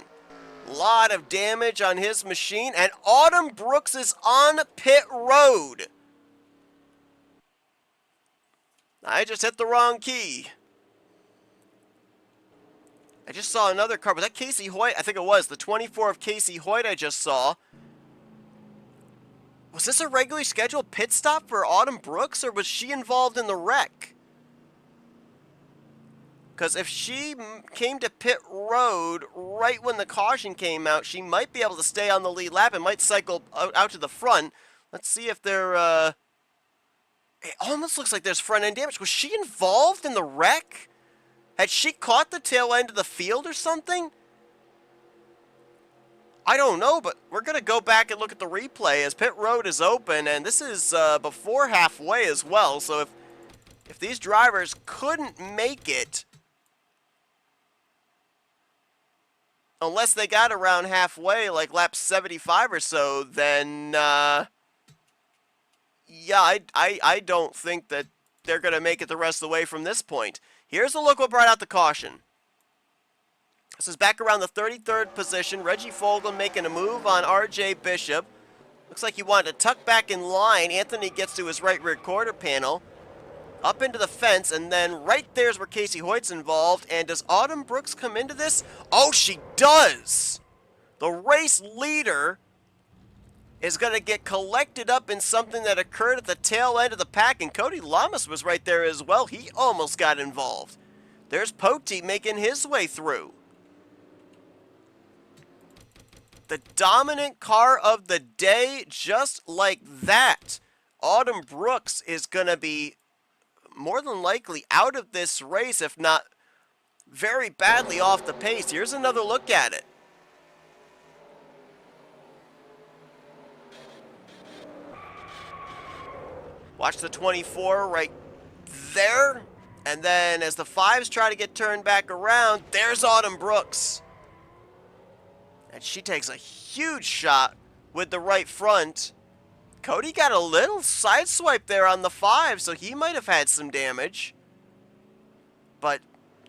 Lot of damage on his machine, and Autumn Brooks is on pit road. I just hit the wrong key. I just saw another car. Was that Casey Hoyt? I think it was. The 24 of Casey Hoyt I just saw. Was this a regularly scheduled pit stop for Autumn Brooks, or was she involved in the wreck? Because if she came to pit road right when the caution came out, she might be able to stay on the lead lap and might cycle out to the front. Let's see if they're... It almost looks like there's front-end damage. Was she involved in the wreck? Had she caught the tail end of the field or something? I don't know, but we're going to go back and look at the replay as pit road is open, and this is before halfway as well. So if these drivers couldn't make it, unless they got around halfway, like lap 75 or so, then, yeah, I don't think that they're going to make it the rest of the way from this point. Here's a look what brought out the caution. This is back around the 33rd position. Reggie Fogelman making a move on R.J. Bishop. Looks like he wanted to tuck back in line. Anthony gets to his right rear quarter panel. Up into the fence, and then right there's where Casey Hoyt's involved. And does Autumn Brooks come into this? Oh, she does! The race leader is going to get collected up in something that occurred at the tail end of the pack, and Cody Lamas was right there as well. He almost got involved. There's Poti making his way through. The dominant car of the day, just like that. Autumn Brooks is going to be more than likely out of this race, if not very badly off the pace. Here's another look at it. Watch the 24 right there. And then as the 5s try to get turned back around, there's Autumn Brooks. And she takes a huge shot with the right front. Cody got a little side swipe there on the 5, so he might have had some damage. But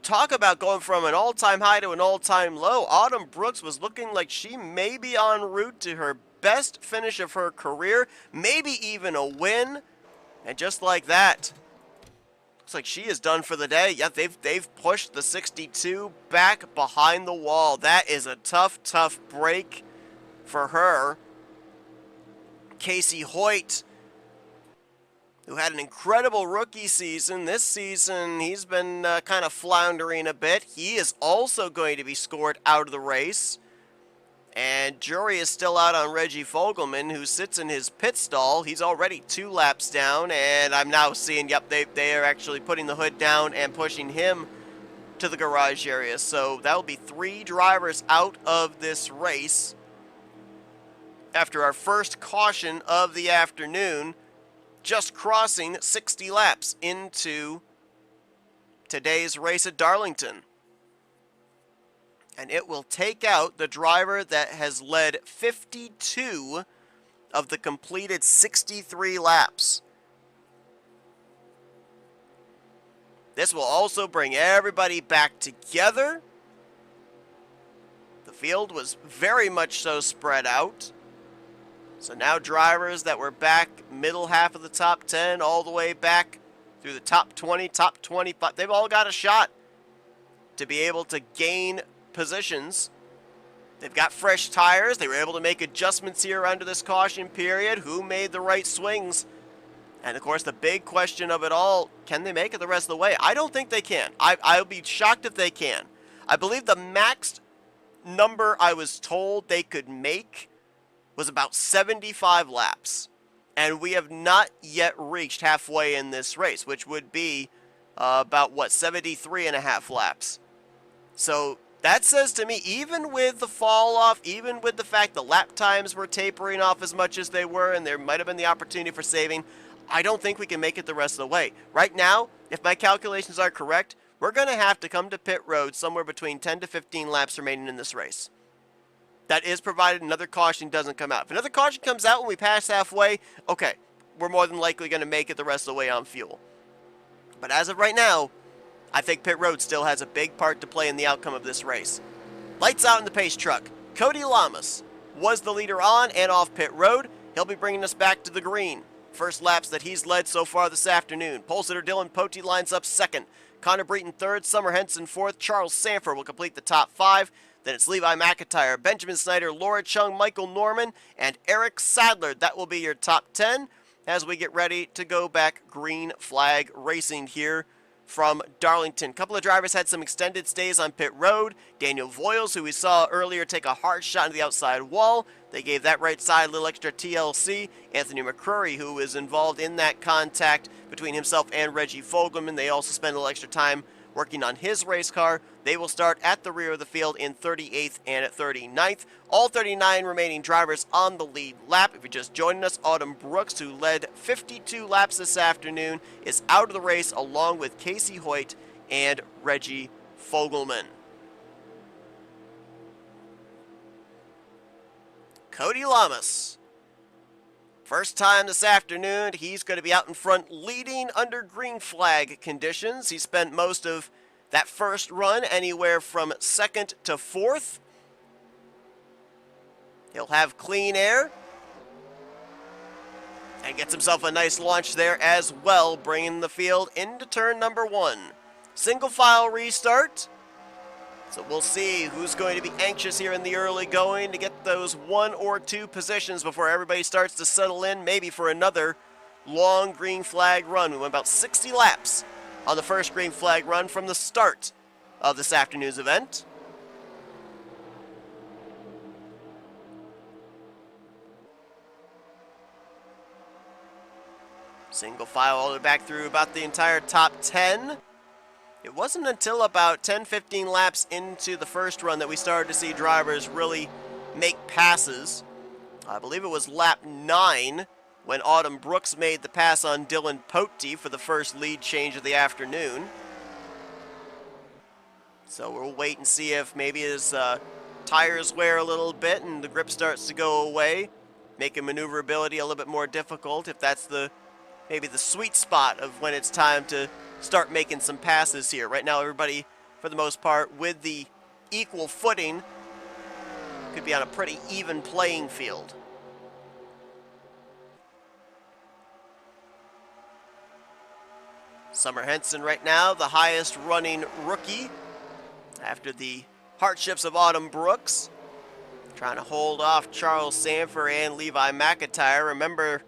talk about going from an all-time high to an all-time low. Autumn Brooks was looking like she may be en route to her best finish of her career, maybe even a win. And just like that, looks like she is done for the day. Yeah, they've pushed the 62 back behind the wall. That is a tough, tough break for her. Casey Hoyt, who had an incredible rookie season. This season, he's been kind of floundering a bit. He is also going to be scored out of the race. And jury is still out on Reggie Fogelman, who sits in his pit stall. He's already 2 laps down, and I'm now seeing, yep, they are actually putting the hood down and pushing him to the garage area. So that will be 3 drivers out of this race after our first caution of the afternoon, just crossing 60 laps into today's race at Darlington. And it will take out the driver that has led 52 of the completed 63 laps. This will also bring everybody back together. The field was very much so spread out. So now drivers that were back middle half of the top 10 all the way back through the top 20, top 25, they've all got a shot to be able to gain positions. They've got fresh tires. They were able to make adjustments here under this caution period. Who made the right swings? And, of course, the big question of it all, can they make it the rest of the way? I don't think they can. I'll be shocked if they can. I believe the max number I was told they could make was about 75 laps. And we have not yet reached halfway in this race, which would be about, 73 and a half laps. So That says to me, even with the fall off, even with the fact the lap times were tapering off as much as they were, and there might have been the opportunity for saving, I don't think we can make it the rest of the way. Right now, if my calculations are correct, we're going to have to come to pit road somewhere between 10 to 15 laps remaining in this race. That is provided another caution doesn't come out. If another caution comes out when we pass halfway, okay, we're more than likely going to make it the rest of the way on fuel. But as of right now, I think pit road still has a big part to play in the outcome of this race. Lights out in the pace truck. Cody Lamas was the leader on and off pit road. He'll be bringing us back to the green. First laps that he's led so far this afternoon. Pole sitter Dylan Pote lines up second. Connor Breton third. Summer Henson fourth. Charles Sanford will complete the top five. Then it's Levi McIntyre, Benjamin Snyder, Laura Chung, Michael Norman, and Eric Sadler. That will be your top 10 as we get ready to go back green flag racing here from Darlington. A couple of drivers had some extended stays on pit road. Daniel Voiles, who we saw earlier take a hard shot into the outside wall. They gave that right side a little extra TLC. Anthony McCrory, who was involved in that contact between himself and Reggie Fogelman. They also spent a little extra time working on his race car. They will start at the rear of the field in 38th and at 39th. All 39 remaining drivers on the lead lap. If you're just joining us, Autumn Brooks, who led 52 laps this afternoon, is out of the race along with Casey Hoyt and Reggie Fogelman. Cody Lamas. First time this afternoon, he's going to be out in front leading under green flag conditions. He spent most of that first run anywhere from second to fourth. He'll have clean air and gets himself a nice launch there as well, bringing the field into turn number one. Single file restart. So we'll see who's going to be anxious here in the early going to get those 1 or 2 positions before everybody starts to settle in, maybe for another long green flag run. We went about 60 laps on the first green flag run from the start of this afternoon's event. Single file all the way back through about the entire top 10. It wasn't until about 10-15 laps into the first run that we started to see drivers really make passes. I believe it was lap 9 when Autumn Brooks made the pass on Dylan Pote for the first lead change of the afternoon. So we'll wait and see if maybe his tires wear a little bit and the grip starts to go away, making maneuverability a little bit more difficult, if that's maybe the sweet spot of when it's time to start making some passes here. Right now, everybody, for the most part, with the equal footing, could be on a pretty even playing field. Summer Henson right now, the highest running rookie after the hardships of Autumn Brooks. Trying to hold off Charles Sanford and Levi McIntyre. Remember,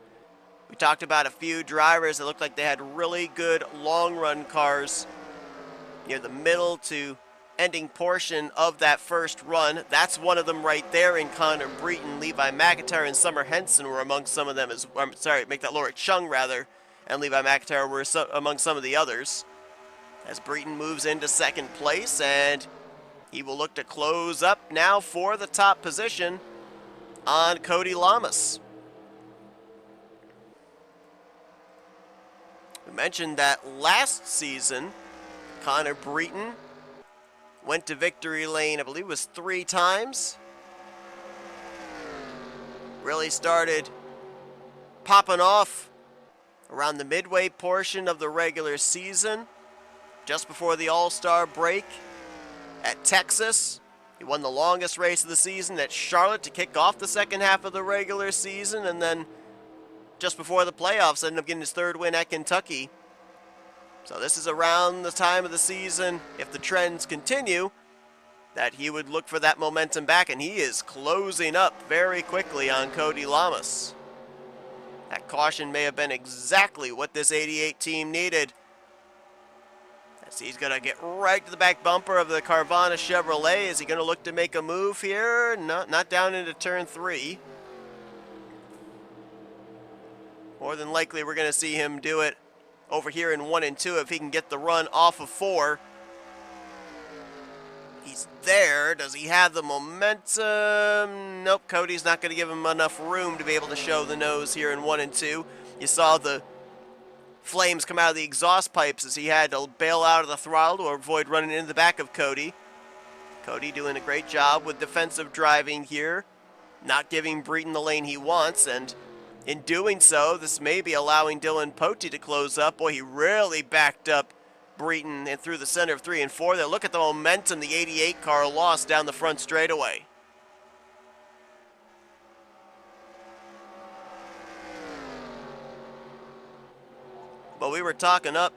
we talked about a few drivers that looked like they had really good long-run cars near the middle to ending portion of that first run. That's one of them right there in Connor Breton. Levi McIntyre and Summer Henson were among some of them as, make that Laura Chung rather, and Levi McIntyre were among some of the others. As Breton moves into second place, and he will look to close up now for the top position on Cody Lamas. We mentioned that last season, Connor Breton went to victory lane, I believe it was 3 times. Really started popping off around the midway portion of the regular season, just before the All-Star break at Texas. He won the longest race of the season at Charlotte to kick off the second half of the regular season, and then just before the playoffs, ended up getting his 3rd win at Kentucky. So this is around the time of the season, if the trends continue, that he would look for that momentum back, and he is closing up very quickly on Cody Lamas. That caution may have been exactly what this 88 team needed, as he's going to get right to the back bumper of the Carvana Chevrolet. Is he going to look to make a move here? Not down into turn 3. More than likely, we're going to see him do it over here in 1 and 2 if he can get the run off of 4. He's there. Does he have the momentum? Nope, Cody's not going to give him enough room to be able to show the nose here in 1 and 2. You saw the flames come out of the exhaust pipes as he had to bail out of the throttle to avoid running into the back of Cody. Cody doing a great job with defensive driving here, not giving Breton the lane he wants, and in doing so, this may be allowing Dylan Pote to close up. Boy, he really backed up Breton and through the center of 3 and 4 there. Look at the momentum the 88 car lost down the front straightaway. But we were talking up.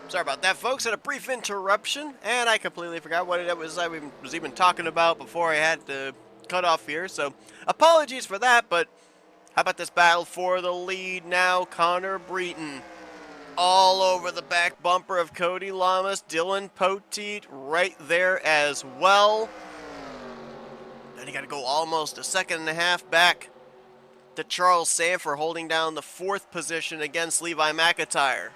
Sorry about that, folks. Had a brief interruption, and I completely forgot what it was I was even talking about before I had to cut off here. So apologies for that, but how about this battle for the lead now? Connor Breton all over the back bumper of Cody Lamas. Dylan Poteet right there as well. Then you got to go almost a second and a half back to Charles Sanford holding down the 4th position against Levi McIntyre.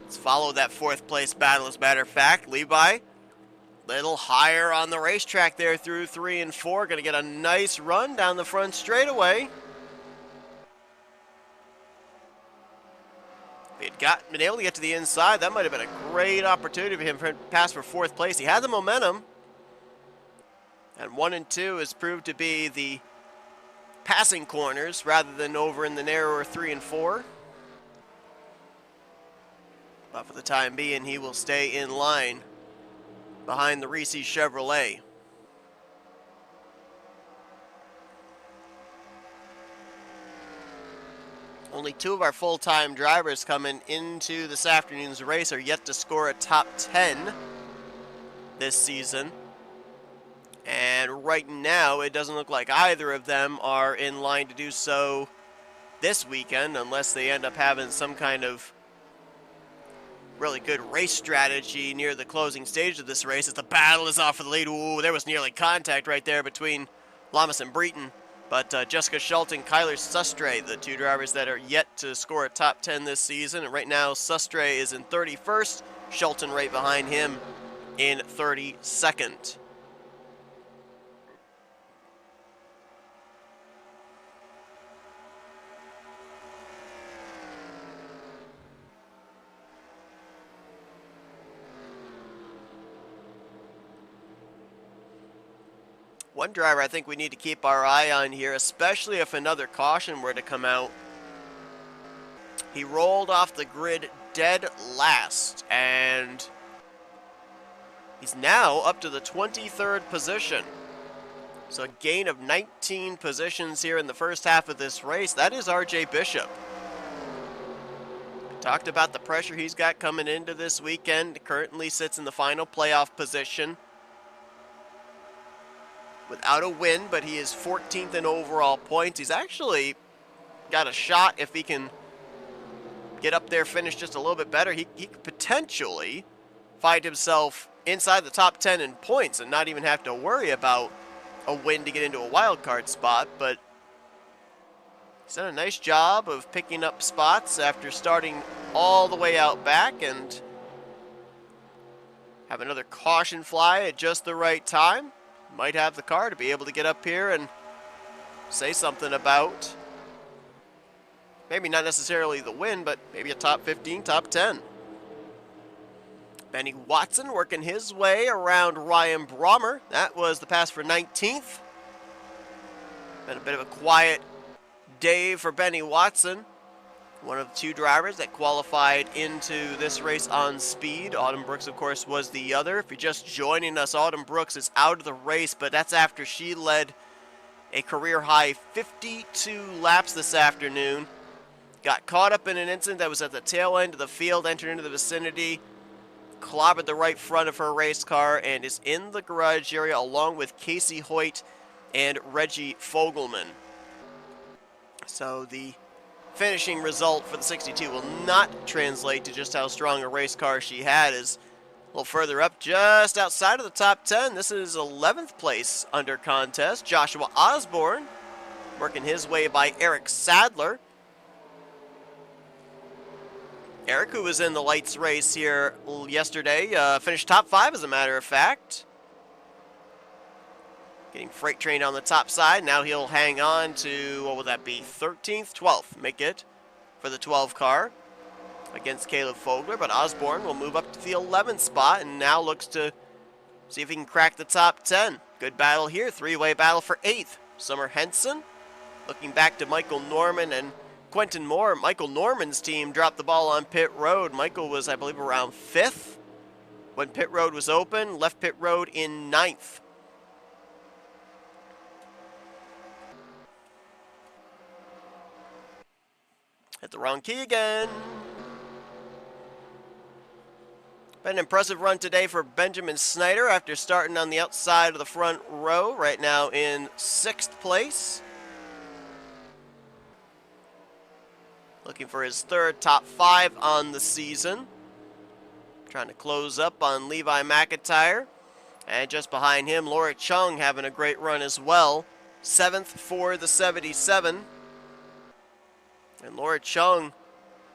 Let's follow that 4th place battle. As a matter of fact, Levi, little higher on the racetrack there through 3 and 4. Going to get a nice run down the front straightaway. If he had been able to get to the inside, that might have been a great opportunity for him to pass for 4th place. He had the momentum. And 1 and 2 has proved to be the passing corners rather than over in the narrower 3 and 4. But for the time being, he will stay in line behind the Reese Chevrolet. Only 2 of our full-time drivers coming into this afternoon's race are yet to score a top 10 this season. And right now, it doesn't look like either of them are in line to do so this weekend, unless they end up having some kind of really good race strategy near the closing stage of this race as the battle is off for the lead. Ooh, there was nearly contact right there between Lamas and Breton. But Jessica Shelton, Kyler Sustre, the 2 drivers that are yet to score a top 10 this season. And right now, Sustre is in 31st, Shelton right behind him in 32nd. One driver I think we need to keep our eye on here, especially if another caution were to come out. He rolled off the grid dead last, and he's now up to the 23rd position. So a gain of 19 positions here in the first half of this race. That is RJ Bishop. We talked about the pressure he's got coming into this weekend. Currently sits in the final playoff position without a win, but he is 14th in overall points. He's actually got a shot if he can get up there, finish just a little bit better. He could potentially find himself inside the top 10 in points and not even have to worry about a win to get into a wild card spot. But he's done a nice job of picking up spots after starting all the way out back, and have another caution fly at just the right time. Might have the car to be able to get up here and say something about maybe not necessarily the win, but maybe a top 15, top 10. Benny Watson working his way around Ryan Brommer. That was the pass for 19th. Been a bit of a quiet day for Benny Watson. One of the 2 drivers that qualified into this race on speed. Autumn Brooks, of course, was the other. If you're just joining us, Autumn Brooks is out of the race, but that's after she led a career-high 52 laps this afternoon. Got caught up in an incident that was at the tail end of the field, entered into the vicinity, clobbered the right front of her race car, and is in the garage area along with Casey Hoyt and Reggie Fogelman. So the finishing result for the 62 will not translate to just how strong a race car she had, as A little further up, just outside of the top 10, this is 11th place under contest. Joshua Osborne working his way by Eric Sadler. Eric, who was in the lights race here yesterday, finished top 5 as a matter of fact. Getting freight trained on the top side. Now he'll hang on to, what would that be, 13th, 12th, make it for the 12 car against Caleb Fogler, but Osborne will move up to the 11th spot and now looks to see if he can crack the top 10. Good battle here, three-way battle for 8th. Summer Henson looking back to Michael Norman and Quentin Moore. Michael Norman's team dropped the ball on pit road. Michael was, I believe, around 5th when pit road was open, left pit road in 9th. Hit the wrong key again. Been an impressive run today for Benjamin Snyder after starting on the outside of the front row. Right now in 6th place. Looking for his 3rd top 5 on the season. Trying to close up on Levi McIntyre. And just behind him, Laura Chung having a great run as well. 7th for the 77. And Laura Chung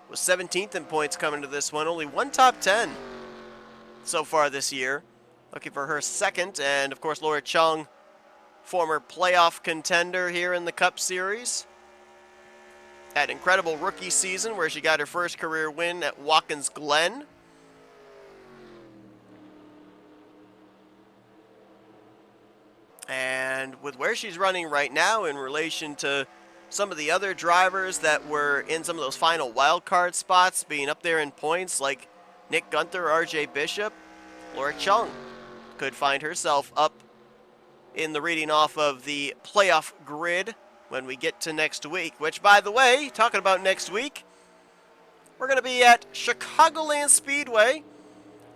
was 17th in points coming to this one. Only one top 10 so far this year. Looking for her 2nd. And, of course, Laura Chung, former playoff contender here in the Cup Series. Had an incredible rookie season where she got her first career win at Watkins Glen. And with where she's running right now in relation to some of the other drivers that were in some of those final wild card spots, being up there in points like Nick Gunther, RJ Bishop, Laura Chung could find herself up in the reading off of the playoff grid when we get to next week. Which, by the way, talking about next week, we're going to be at Chicagoland Speedway,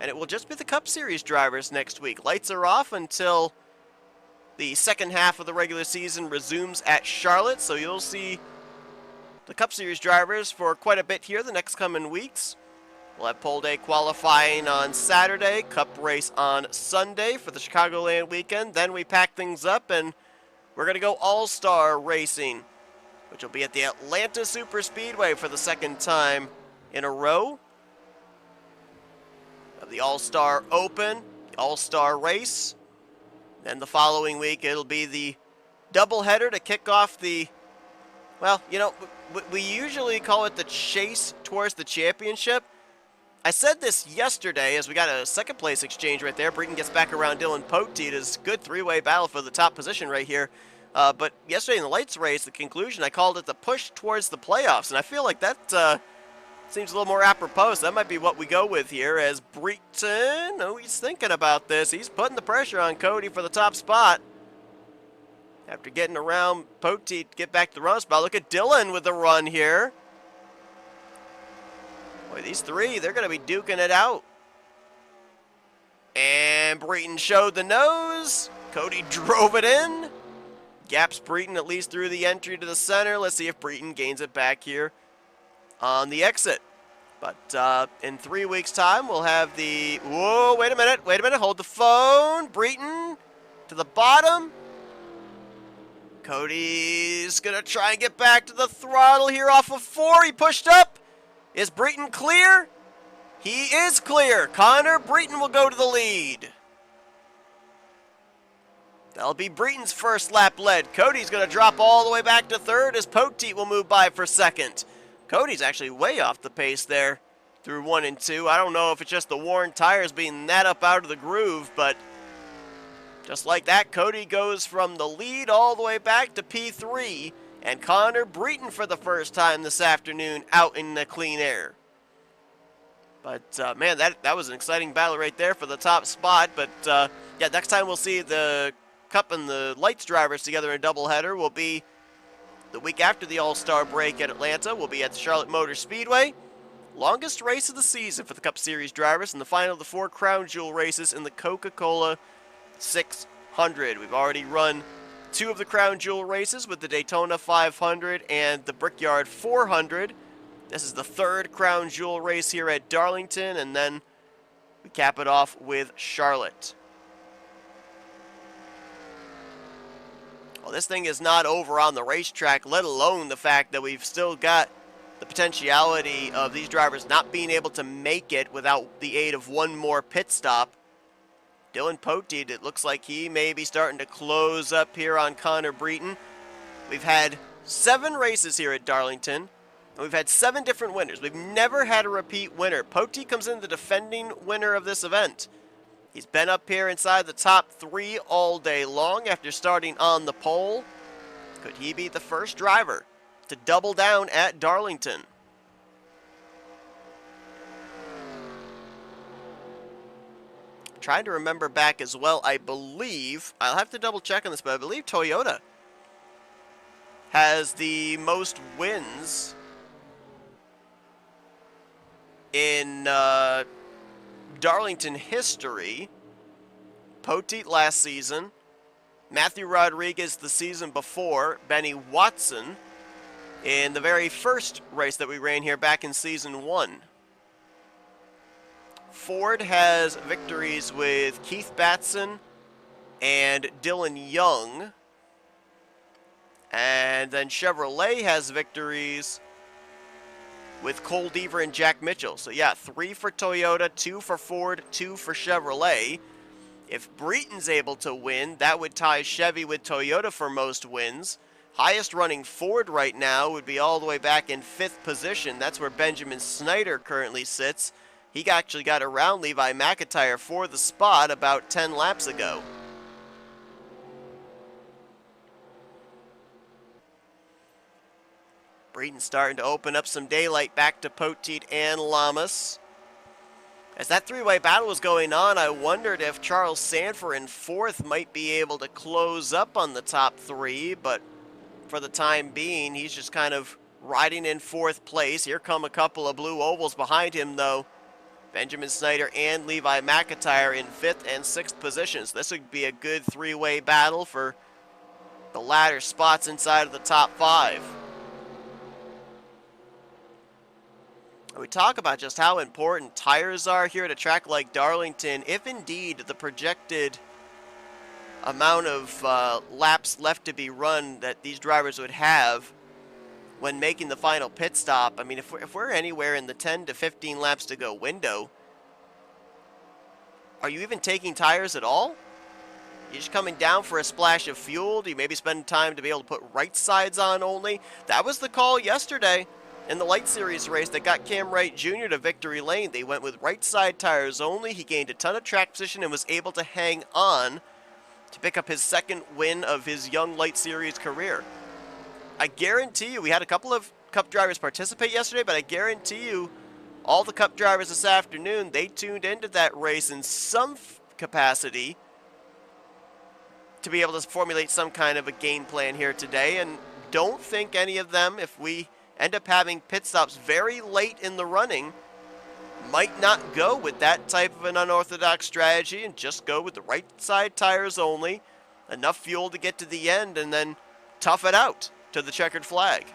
and it will just be the Cup Series drivers next week. Lights are off until the second half of the regular season resumes at Charlotte, so you'll see the Cup Series drivers for quite a bit here the next coming weeks. We'll have pole day qualifying on Saturday, Cup race on Sunday for the Chicagoland weekend. Then we pack things up and we're going to go All-Star Racing, which will be at the Atlanta Superspeedway for the 2nd time in a row. Of the All-Star Open, the All-Star Race. Then the following week, it'll be the doubleheader to kick off the, well, you know, we usually call it the chase towards the championship. I said this yesterday as we got a 2nd place exchange right there. Breton gets back around Dylan Poteet's good 3-way battle for the top position right here. But yesterday in the lights race, the conclusion, I called it the push towards the playoffs. And I feel like that seems a little more apropos. That might be what we go with here as Breton, oh, he's thinking about this. He's putting the pressure on Cody for the top spot. After getting around Poteet to get back to the run spot. Look at Dylan with the run here. Boy, these three, they're going to be duking it out. And Breton showed the nose. Cody drove it in. Gaps Breton at least through the entry to the center. Let's see if Breton gains it back here on the exit. But in 3 weeks' time, we'll have the... Whoa, wait a minute, hold the phone. Breton to the bottom. Cody's going to try and get back to the throttle here off of 4. He pushed up. Is Breton clear? He is clear. Connor Breton will go to the lead. That'll be Breton's first lap led. Cody's going to drop all the way back to 3rd as Poteet will move by for 2nd. Cody's actually way off the pace there through 1 and 2. I don't know if it's just the worn tires being that up out of the groove, but just like that, Cody goes from the lead all the way back to P3. And Connor Breton for the first time this afternoon out in the clean air. But, man, that was an exciting battle right there for the top spot. But, yeah, next time we'll see the Cup and the Lights drivers together in a doubleheader will be the week after the All-Star break at Atlanta. We'll be at the Charlotte Motor Speedway. Longest race of the season for the Cup Series drivers and the final of the 4 Crown Jewel races in the Coca-Cola 600. We've already run 2 of the Crown Jewel races with the Daytona 500 and the Brickyard 400. This is the 3rd Crown Jewel race here at Darlington, and then We cap it off with Charlotte. Well, this thing is not over on the racetrack, let alone the fact that we've still got the potentiality of these drivers not being able to make it without the aid of one more pit stop. Dylan Poteet, it looks like he may be starting to close up here on Connor Breton. We've had 7 races here at Darlington, and we've had 7 different winners. We've never had a repeat winner. Poteet comes in the defending winner of this event. He's been up here inside the top 3 all day long after starting on the pole. Could he be the first driver to double down at Darlington? Trying to remember back as well, I believe, I'll have to double check on this, but I believe Toyota has the most wins in Darlington history. Poteet last season, Matthew Rodriguez the season before, Benny Watson in the very first race that we ran here back in season 1. Ford has victories with Keith Batson and Dylan Young. And then Chevrolet has victories with Cole Deaver and Jack Mitchell. So yeah, 3 for Toyota, 2 for Ford, 2 for Chevrolet. If Breton's able to win, that would tie Chevy with Toyota for most wins. Highest running Ford right now would be all the way back in 5th position. That's where Benjamin Snyder currently sits. He actually got around Levi McIntyre for the spot about 10 laps ago. Breton starting to open up some daylight back to Poteet and Lamas. As that 3-way battle was going on, I wondered if Charles Sanford in 4th might be able to close up on the top 3, but for the time being, he's just kind of riding in 4th place. Here come a couple of blue ovals behind him, though. Benjamin Snyder and Levi McIntyre in 5th and 6th positions. This would be a good 3-way battle for the latter spots inside of the top 5. We talk about just how important tires are here at a track like Darlington. If indeed the projected amount of laps left to be run that these drivers would have when making the final pit stop, I mean, if we're anywhere in the 10 to 15 laps to go window, are you even taking tires at all? You're just coming down for a splash of fuel? Do you maybe spend time to be able to put right sides on only? That was the call yesterday in the Light Series race that got Cam Wright Jr. to victory lane. They went with right side tires only. He gained a ton of track position and was able to hang on to pick up his 2nd win of his young Light Series career. I guarantee you, we had a couple of Cup drivers participate yesterday, but I guarantee you all the Cup drivers this afternoon, they tuned into that race in some capacity to be able to formulate some kind of a game plan here today. And don't think any of them, if we end up having pit stops very late in the running, might not go with that type of an unorthodox strategy and just go with the right side tires only, enough fuel to get to the end, and then tough it out to the checkered flag.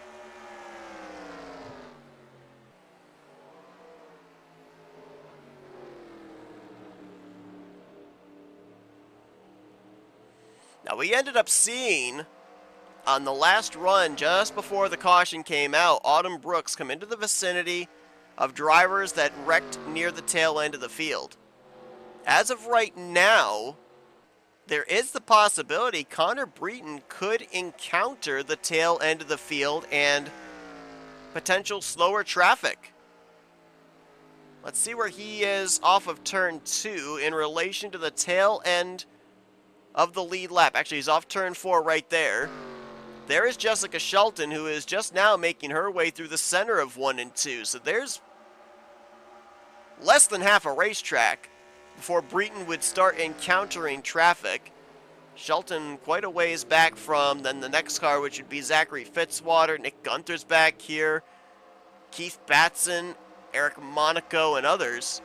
Now, we ended up seeing on the last run, just before the caution came out, Autumn Brooks come into the vicinity of drivers that wrecked near the tail end of the field. As of right now, there is the possibility Connor Breton could encounter the tail end of the field and potential slower traffic. Let's see where he is off of turn 2 in relation to the tail end of the lead lap. Actually, he's off turn 4 right there. There is Jessica Shelton, who is just now making her way through the center of 1 and 2. So there's less than half a racetrack before Breton would start encountering traffic. Shelton quite a ways back from then the next car, which would be Zachary Fitzwater. Nick Gunther's back here. Keith Batson, Eric Monaco, and others.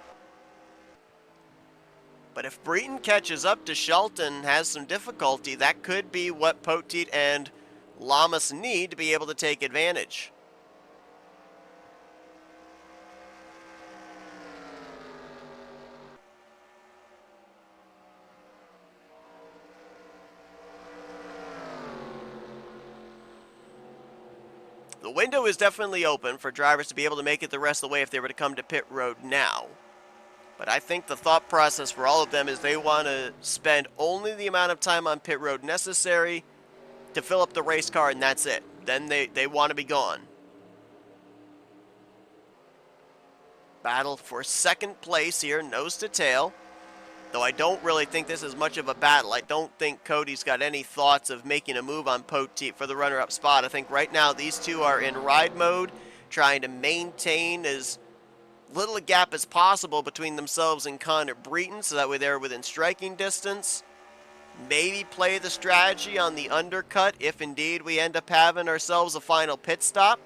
But if Breton catches up to Shelton, has some difficulty, that could be what Poteet and Lamas need to be able to take advantage. The window is definitely open for drivers to be able to make it the rest of the way if they were to come to pit road now. But I think the thought process for all of them is they want to spend only the amount of time on pit road necessary to fill up the race car, and that's it. Then they want to be gone. Battle for second place here, nose to tail. Though I don't really think this is much of a battle. I don't think Cody's got any thoughts of making a move on Poteet for the runner-up spot. I think right now these two are in ride mode, trying to maintain as little a gap as possible between themselves and Connor Breton, so that way they're within striking distance. Maybe play the strategy on the undercut if indeed we end up having ourselves a final pit stop.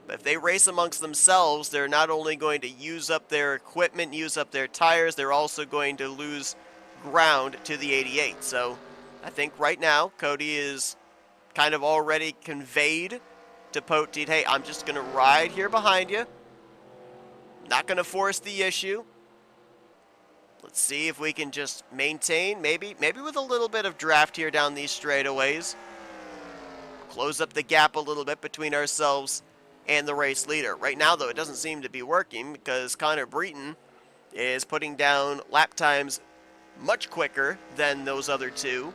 But if they race amongst themselves, they're not only going to use up their equipment, use up their tires, they're also going to lose ground to the 88. So I think right now Cody is kind of already conveyed to Poteet, hey, I'm just going to ride here behind you. Not going to force the issue. Let's see if we can just maintain, maybe with a little bit of draft here down these straightaways. Close up the gap a little bit between ourselves and the race leader. Right now, though, it doesn't seem to be working because Connor Breton is putting down lap times much quicker than those other two.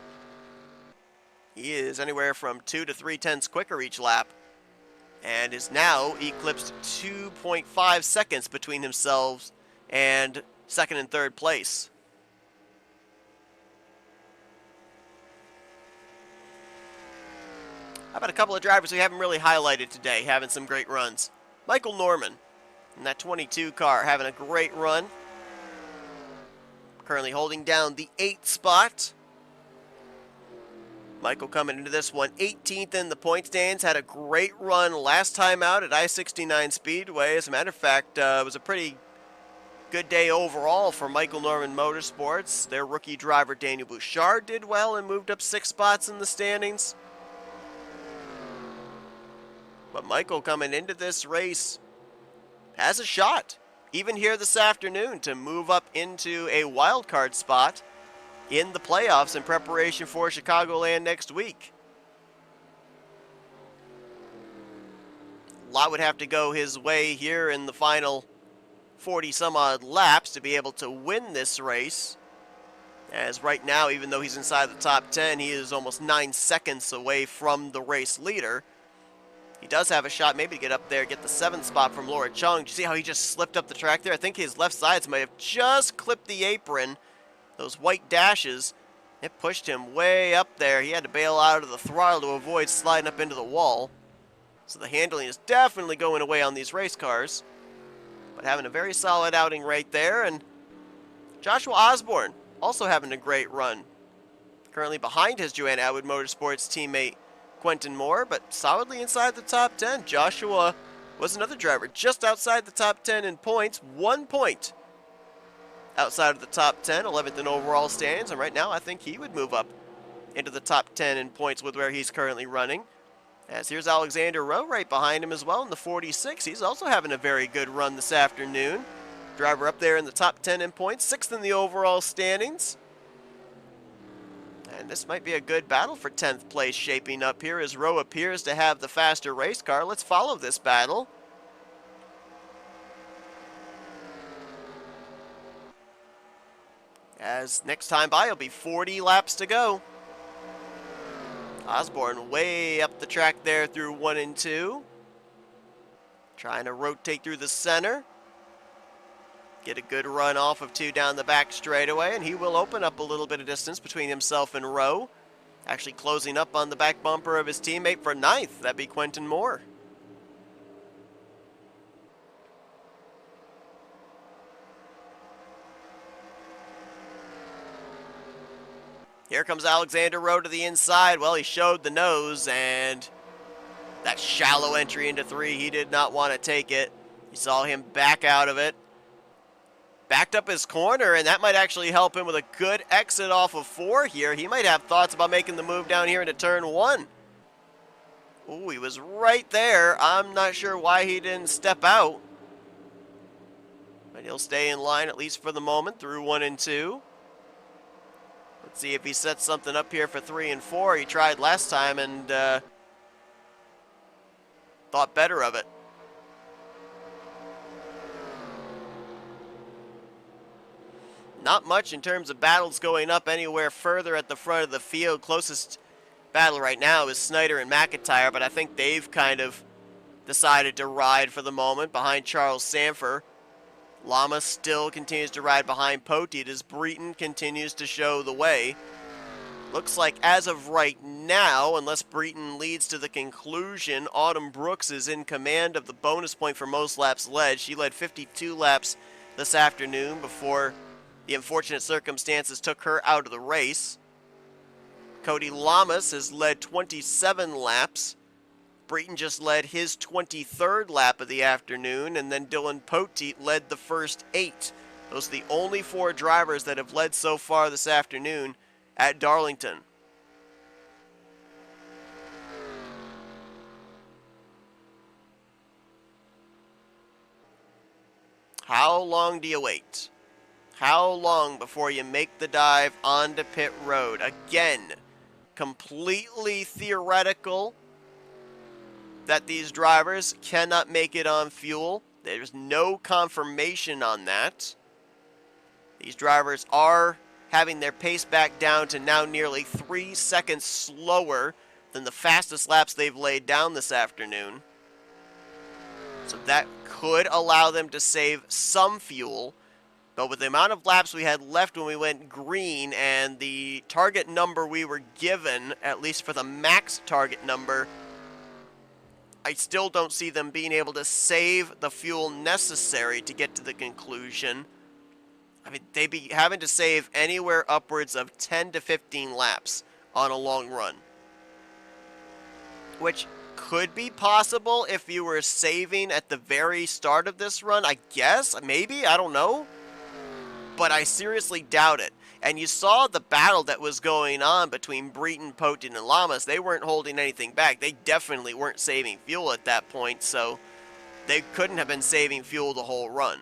He is anywhere from 2 to 3/10 quicker each lap and is now eclipsed 2.5 seconds between himself and second and third place. How about a couple of drivers we haven't really highlighted today having some great runs? Michael Norman in that 22 car having a great run. Currently holding down the 8th spot. Michael coming into this one 18th in the point stands. Had a great run last time out at I-69 Speedway. As a matter of fact, it was a pretty good day overall for Michael Norman Motorsports. Their rookie driver Daniel Bouchard did well and moved up 6 spots in the standings. But Michael coming into this race has a shot, even here this afternoon, to move up into a wild card spot in the playoffs in preparation for Chicagoland next week. A lot would have to go his way here in the final 40 some odd laps to be able to win this race. As right now, even though he's inside the top 10, he is almost 9 seconds away from the race leader. He does have a shot maybe to get up there, get the 7th spot from Laura Chung. Did you see how he just slipped up the track there? I think his left sides might have just clipped the apron. Those white dashes, it pushed him way up there. He had to bail out of the throttle to avoid sliding up into the wall. So the handling is definitely going away on these race cars. But having a very solid outing right there. And Joshua Osborne also having a great run. Currently behind his Joanne Atwood Motorsports teammate Quentin Moore, but solidly inside the top 10. Joshua was another driver just outside the top 10 in points. 1 point outside of the top 10, 11th in overall standings. And right now, I think he would move up into the top 10 in points with where he's currently running. As here's Alexander Rowe right behind him as well in the 46. He's also having a very good run this afternoon. Driver up there in the top 10 in points, 6th in the overall standings. And this might be a good battle for 10th place shaping up here as Rowe appears to have the faster race car. Let's follow this battle. As next time by, it'll be 40 laps to go. Osborne way up the track there through 1 and 2. Trying to rotate through the center. Get a good run off of 2 down the back straightaway, and he will open up a little bit of distance between himself and Rowe. Actually closing up on the back bumper of his teammate for 9th. That'd be Quentin Moore. Here comes Alexander Rowe to the inside. Well, he showed the nose, and that shallow entry into 3, he did not want to take it. You saw him back out of it. Backed up his corner, and that might actually help him with a good exit off of 4 here. He might have thoughts about making the move down here into turn 1. Ooh, he was right there. I'm not sure why he didn't step out. But he'll stay in line, at least for the moment, through 1 and 2. Let's see if he sets something up here for 3 and 4. He tried last time, and thought better of it. Not much in terms of battles going up anywhere further at the front of the field. Closest battle right now is Snyder and McIntyre, but I think they've kind of decided to ride for the moment behind Charles Sanford. Lama still continues to ride behind Poteet as Breton continues to show the way. Looks like as of right now, unless Breton leads to the conclusion, Autumn Brooks is in command of the bonus point for most laps led. She led 52 laps this afternoon before the unfortunate circumstances took her out of the race. Cody Lamas has led 27 laps. Breton just led his 23rd lap of the afternoon, and then Dylan Poteet led the first 8. Those are the only 4 drivers that have led so far this afternoon at Darlington. How long do you wait? How long before you make the dive onto pit road? Again, completely theoretical that these drivers cannot make it on fuel. There's no confirmation on that. These drivers are having their pace back down to now nearly 3 seconds slower than the fastest laps they've laid down this afternoon. So that could allow them to save some fuel. But with the amount of laps we had left when we went green and the target number we were given, at least for the max target number, I still don't see them being able to save the fuel necessary to get to the conclusion. I mean, they'd be having to save anywhere upwards of 10 to 15 laps on a long run. Which could be possible if you were saving at the very start of this run, I guess. Maybe, I don't know. But I seriously doubt it. And you saw the battle that was going on between Breton, Poteet, and Lamas. They weren't holding anything back. They definitely weren't saving fuel at that point, so they couldn't have been saving fuel the whole run.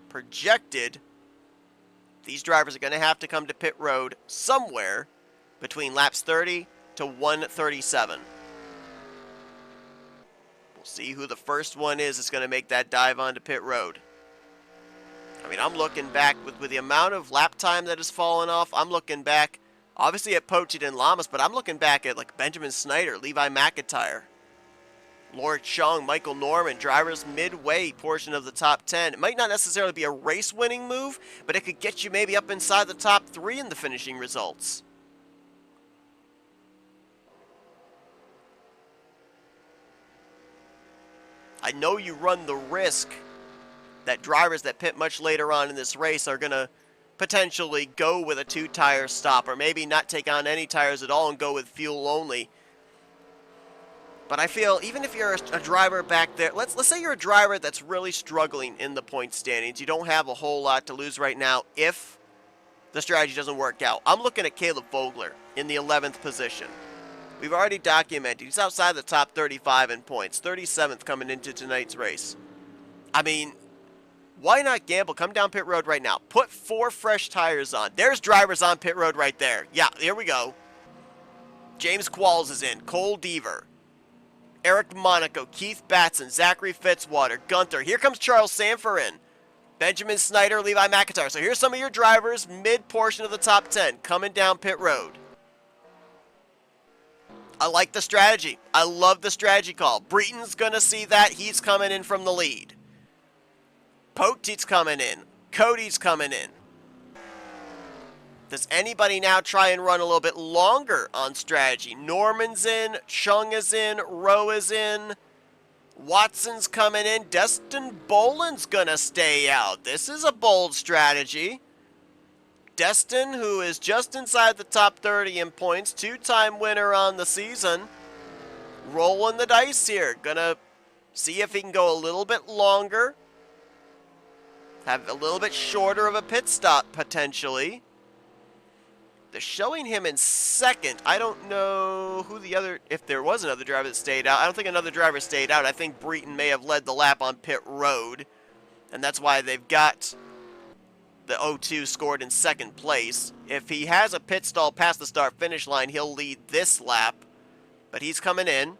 Projected, these drivers are going to have to come to pit road somewhere between laps 30 to 137. See who the first one is that's going to make that dive onto pit road. I mean, I'm looking back with the amount of lap time that has fallen off. I'm looking back, obviously at Poteet and Lamas, but I'm looking back at like Benjamin Snyder, Levi McIntyre, Laura Chung, Michael Norman, drivers midway portion of the top 10. It might not necessarily be a race-winning move, but it could get you maybe up inside the top 3 in the finishing results. I know you run the risk that drivers that pit much later on in this race are going to potentially go with a 2-tire stop, or maybe not take on any tires at all and go with fuel only. But I feel even if you're a driver back there, let's say you're a driver that's really struggling in the point standings, you don't have a whole lot to lose right now if the strategy doesn't work out. I'm looking at Caleb Vogler in the 11th position. We've already documented he's outside the top 35 in points, 37th coming into tonight's race. I mean, why not gamble? Come down pit road right now. Put 4 fresh tires on. There's drivers on pit road right there. Yeah, here we go. James Qualls is in. Cole Deaver. Eric Monaco. Keith Batson. Zachary Fitzwater. Gunther. Here comes Charles Sanford in. Benjamin Snyder. Levi McIntyre. So here's some of your drivers mid-portion of the top 10 coming down pit road. I like the strategy. I love the strategy call. Breton's going to see that. He's coming in from the lead. Poteet's coming in. Cody's coming in. Does anybody now try and run a little bit longer on strategy? Norman's in. Chung is in. Rowe is in. Watson's coming in. Destin Boland's going to stay out. This is a bold strategy. Destin, who is just inside the top 30 in points, 2-time winner on the season, rolling the dice here. Gonna see if he can go a little bit longer, have a little bit shorter of a pit stop potentially. They're showing him in second. I don't know who the other, if there was another driver that stayed out. I don't think another driver stayed out. I think Breton may have led the lap on pit road, and that's why they've got the 02 scored in second place. If he has a pit stall past the start-finish line, he'll lead this lap. But he's coming in.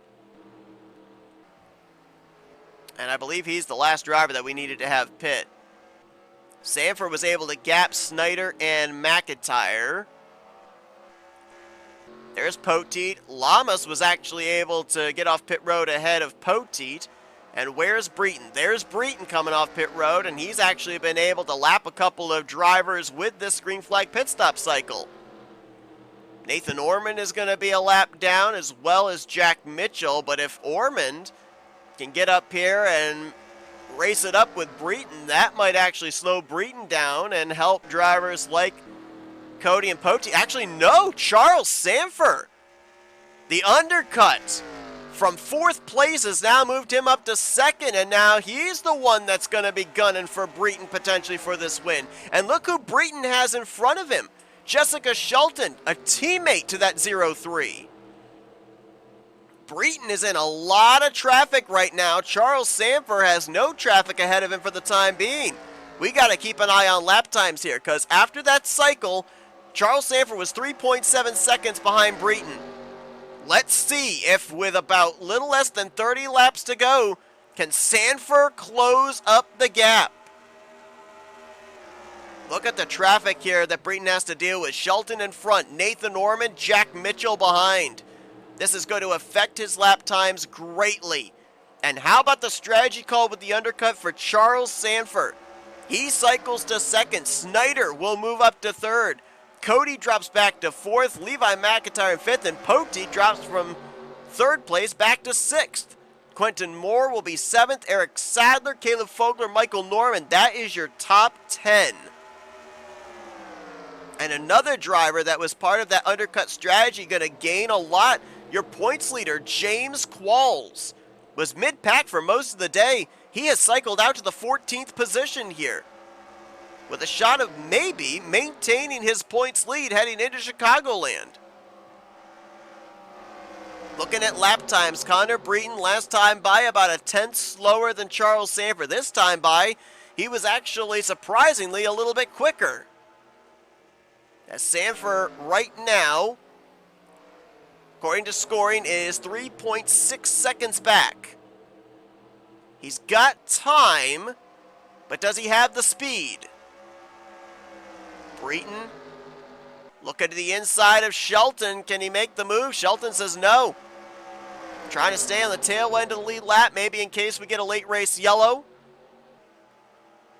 And I believe he's the last driver that we needed to have pit. Sanford was able to gap Snyder and McIntyre. There's Poteet. Lamas was actually able to get off pit road ahead of Poteet. And where's Breton? There's Breton coming off pit road, and he's actually been able to lap a couple of drivers with this green flag pit stop cycle. Nathan Ormond is going to be a lap down, as well as Jack Mitchell, but if Ormond can get up here and race it up with Breton, that might actually slow Breton down and help drivers like Cody and Poteet. Actually, no, Charles Sanford, the undercut from fourth place has now moved him up to second, and now he's the one that's going to be gunning for Breton potentially for this win. And look who Breton has in front of him. Jessica Shelton, a teammate to that 03. Breton is in a lot of traffic right now. Charles Sanford has no traffic ahead of him for the time being. We got to keep an eye on lap times here, because after that cycle, Charles Sanford was 3.7 seconds behind Breton. Let's see if with about little less than 30 laps to go, can Sanford close up the gap? Look at the traffic here that Breton has to deal with. Shelton in front, Nathan Norman, Jack Mitchell behind. This is going to affect his lap times greatly. And how about the strategy call with the undercut for Charles Sanford? He cycles to second. Snyder will move up to third. Cody drops back to fourth. Levi McIntyre in fifth. And Poteet drops from third place back to sixth. Quentin Moore will be seventh. Eric Sadler, Caleb Fogler, Michael Norman. That is your top 10. And another driver that was part of that undercut strategy going to gain a lot. Your points leader, James Qualls, was mid-pack for most of the day. He has cycled out to the 14th position here, with a shot of maybe maintaining his points lead heading into Chicagoland. Looking at lap times, Connor Breton last time by about a tenth slower than Charles Sanford. This time by, he was actually surprisingly a little bit quicker. As Sanford right now, according to scoring, is 3.6 seconds back. He's got time, but does he have the speed? Breton, look at the inside of Shelton. Can he make the move? Shelton says no. Trying to stay on the tail end of the lead lap, maybe in case we get a late race yellow.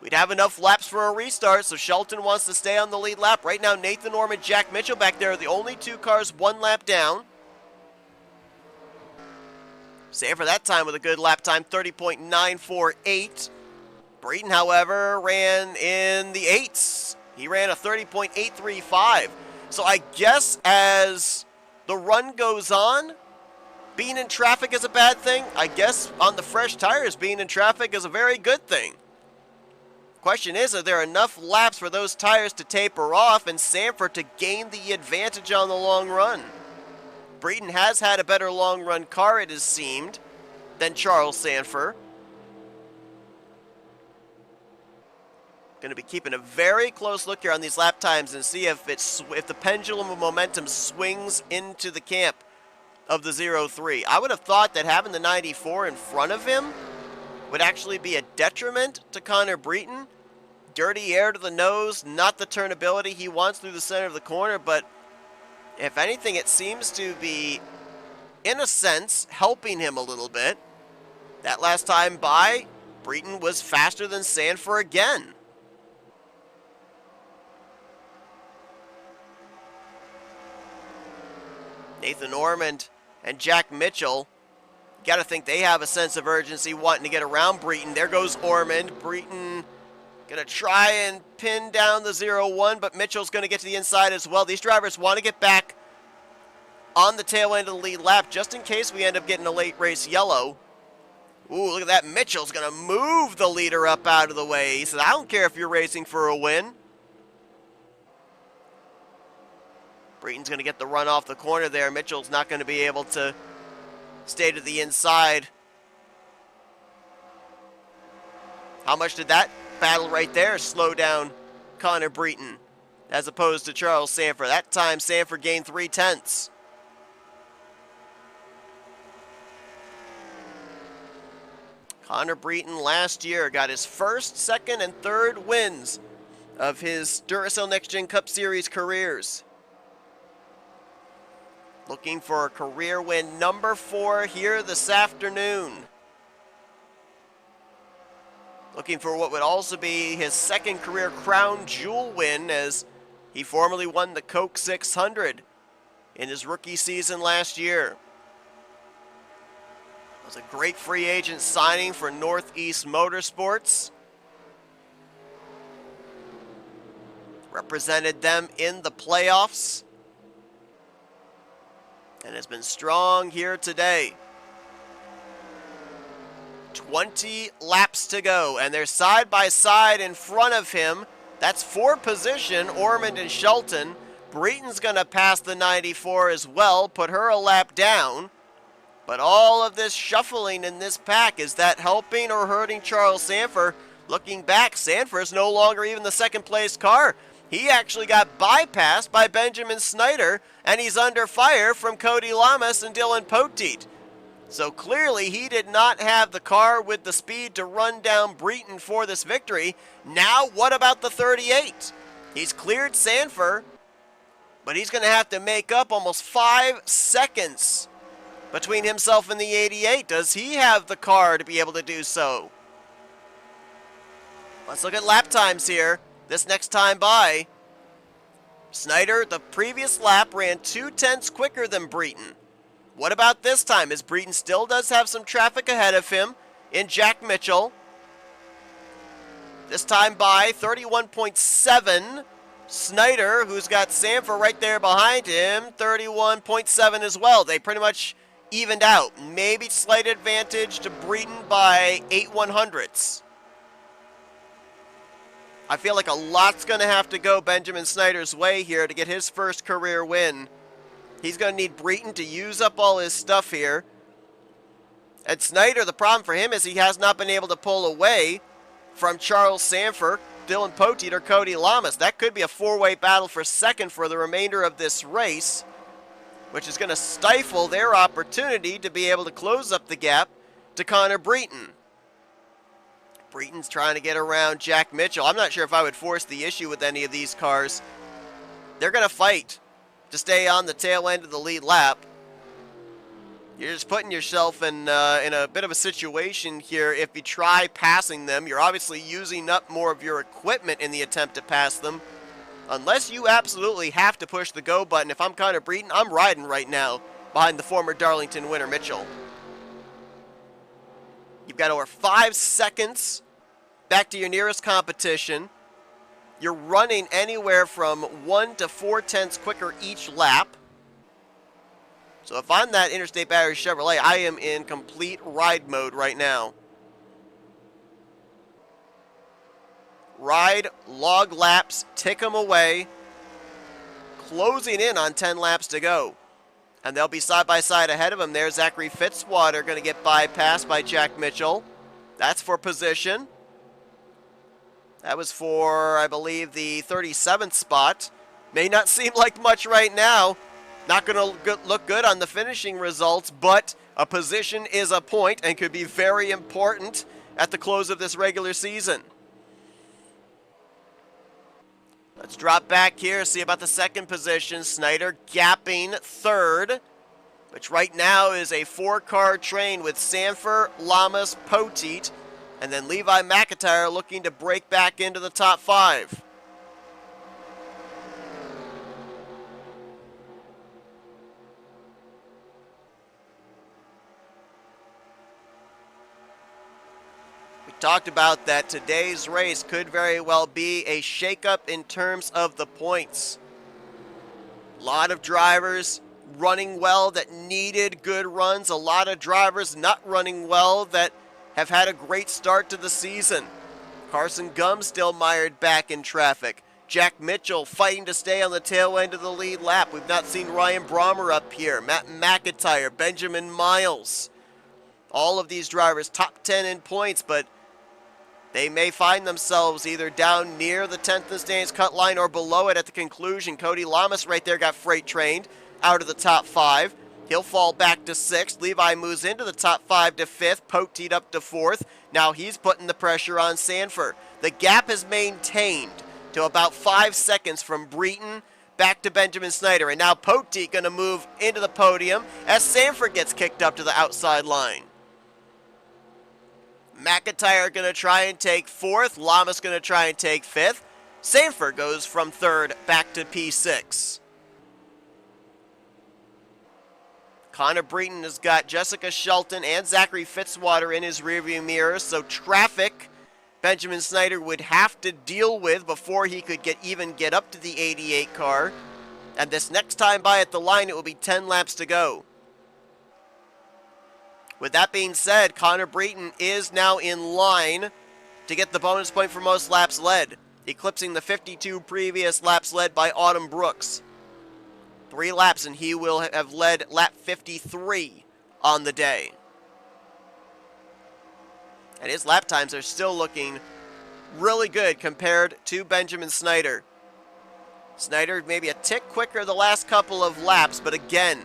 We'd have enough laps for a restart, so Shelton wants to stay on the lead lap. Right now, Nathan Norman, Jack Mitchell back there are the only two cars one lap down. Sanford that time with a good lap time, 30.948. Breton, however, ran in the 8s. He ran a 30.835. So I guess as the run goes on, being in traffic is a bad thing. I guess on the fresh tires, being in traffic is a very good thing. Question is, are there enough laps for those tires to taper off and Sanford to gain the advantage on the long run? Breton has had a better long run car, it has seemed, than Charles Sanford. Going to be keeping a very close look here on these lap times and see if the pendulum of momentum swings into the camp of the 03. I would have thought that having the 94 in front of him would actually be a detriment to Connor Breton. Dirty air to the nose, not the turnability he wants through the center of the corner, but if anything, it seems to be, in a sense, helping him a little bit. That last time by, Breton was faster than Sanford again. Nathan Ormond and Jack Mitchell, you got to think they have a sense of urgency wanting to get around Breton. There goes Ormond. Breton going to try and pin down the 0-1, but Mitchell's going to get to the inside as well. These drivers want to get back on the tail end of the lead lap just in case we end up getting a late race yellow. Ooh, look at that. Mitchell's going to move the leader up out of the way. He says, I don't care if you're racing for a win. Breton's going to get the run off the corner there. Mitchell's not going to be able to stay to the inside. How much did that battle right there slow down Connor Breton, as opposed to Charles Sanford. That time, Sanford gained 0.3. Connor Breton last year got his first, second, and third wins of his Duracell Next Gen Cup Series careers. Looking for a career win number 4 here this afternoon. Looking for what would also be his second career crown jewel win, as he formerly won the Coke 600 in his rookie season last year. It was a great free agent signing for Northeast Motorsports. Represented them in the playoffs. And has been strong here today. 20 laps to go, and they're side by side in front of him. That's for position, Ormond and Shelton. Breton's going to pass the 94 as well, put her a lap down. But all of this shuffling in this pack, is that helping or hurting Charles Sanford? Looking back, Sanford's no longer even the second place car. He actually got bypassed by Benjamin Snyder, and he's under fire from Cody Lamas and Dylan Poteet. So clearly he did not have the car with the speed to run down Breton for this victory. Now what about the 38? He's cleared Sanford, but he's going to have to make up almost 5 seconds between himself and the 88. Does he have the car to be able to do so? Let's look at lap times here. This next time by, Snyder, the previous lap, ran 0.2 quicker than Breton. What about this time, as Breton still does have some traffic ahead of him in Jack Mitchell. This time by 31.7. Snyder, who's got Sanford right there behind him, 31.7 as well. They pretty much evened out. Maybe slight advantage to Breton by 0.8. I feel like a lot's going to have to go Benjamin Snyder's way here to get his first career win. He's going to need Breton to use up all his stuff here. And Snyder, the problem for him is he has not been able to pull away from Charles Sanford, Dylan Poteet, or Cody Lamas. That could be a 4-way battle for second for the remainder of this race, which is going to stifle their opportunity to be able to close up the gap to Connor Breton. Breton's trying to get around Jack Mitchell. I'm not sure if I would force the issue with any of these cars. They're going to fight to stay on the tail end of the lead lap. You're just putting yourself in a bit of a situation here. If you try passing them, you're obviously using up more of your equipment in the attempt to pass them. Unless you absolutely have to push the go button. If I'm Connor Breton, I'm riding right now behind the former Darlington winner, Mitchell. You've got over 5 seconds back to your nearest competition. You're running anywhere from 1 to 0.4 quicker each lap. So if I'm that Interstate Battery Chevrolet, I am in complete ride mode right now. Ride, log laps, tick them away. Closing in on 10 laps to go. And they'll be side by side ahead of him there. Zachary Fitzwater going to get bypassed by Jack Mitchell. That's for position. That was for, I believe, the 37th spot. May not seem like much right now. Not going to look good on the finishing results, but a position is a point and could be very important at the close of this regular season. Let's drop back here, see about the second position. Snyder gapping third, which right now is a 4-car train with Sanford, Lamas, Poteet, and then Levi McIntyre looking to break back into the top 5. Talked about that today's race could very well be a shakeup in terms of the points. A lot of drivers running well that needed good runs. A lot of drivers not running well that have had a great start to the season. Carson Gum still mired back in traffic. Jack Mitchell fighting to stay on the tail end of the lead lap. We've not seen Ryan Brommer up here. Matt McIntyre, Benjamin Miles. All of these drivers top 10 in points, but They may find themselves either down near the 10th and standings cut line or below it at the conclusion. Cody Lamas right there got freight trained out of the top 5. He'll fall back to 6th. Levi moves into the top 5 to 5th. Poteet up to 4th. Now he's putting the pressure on Sanford. The gap is maintained to about 5 seconds from Breton back to Benjamin Snyder. And now Poteet going to move into the podium as Sanford gets kicked up to the outside line. McIntyre going to try and take 4th. Lamas going to try and take 5th. Sanford goes from 3rd back to P6. Connor Breton has got Jessica Shelton and Zachary Fitzwater in his rearview mirror, so traffic Benjamin Snyder would have to deal with before he could even get up to the 88 car. And this next time by at the line, it will be 10 laps to go. With that being said, Connor Breton is now in line to get the bonus point for most laps led, eclipsing the 52 previous laps led by Autumn Brooks. 3 laps and he will have led lap 53 on the day. And his lap times are still looking really good compared to Benjamin Snyder. Snyder maybe a tick quicker the last couple of laps, but again,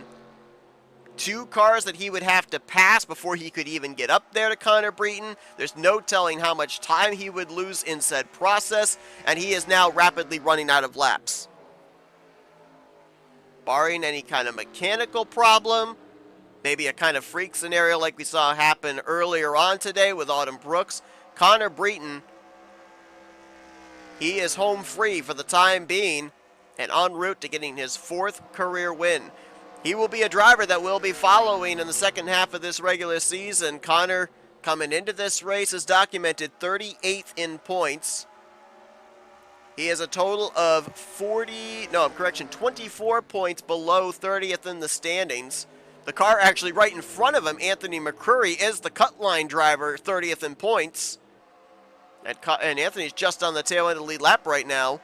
2 cars that he would have to pass before he could even get up there to Connor Breton. There's no telling how much time he would lose in said process, and he is now rapidly running out of laps. Barring any kind of mechanical problem, maybe a kind of freak scenario like we saw happen earlier on today with Autumn Brooks, Connor Breton, he is home free for the time being and en route to getting his 4th career win. He will be a driver that we'll be following in the second half of this regular season. Connor, coming into this race, is documented 38th in points. He has a total of 24 points below 30th in the standings. The car actually right in front of him, Anthony McCurry, is the cut line driver, 30th in points. And Anthony's just on the tail end of the lead lap right now.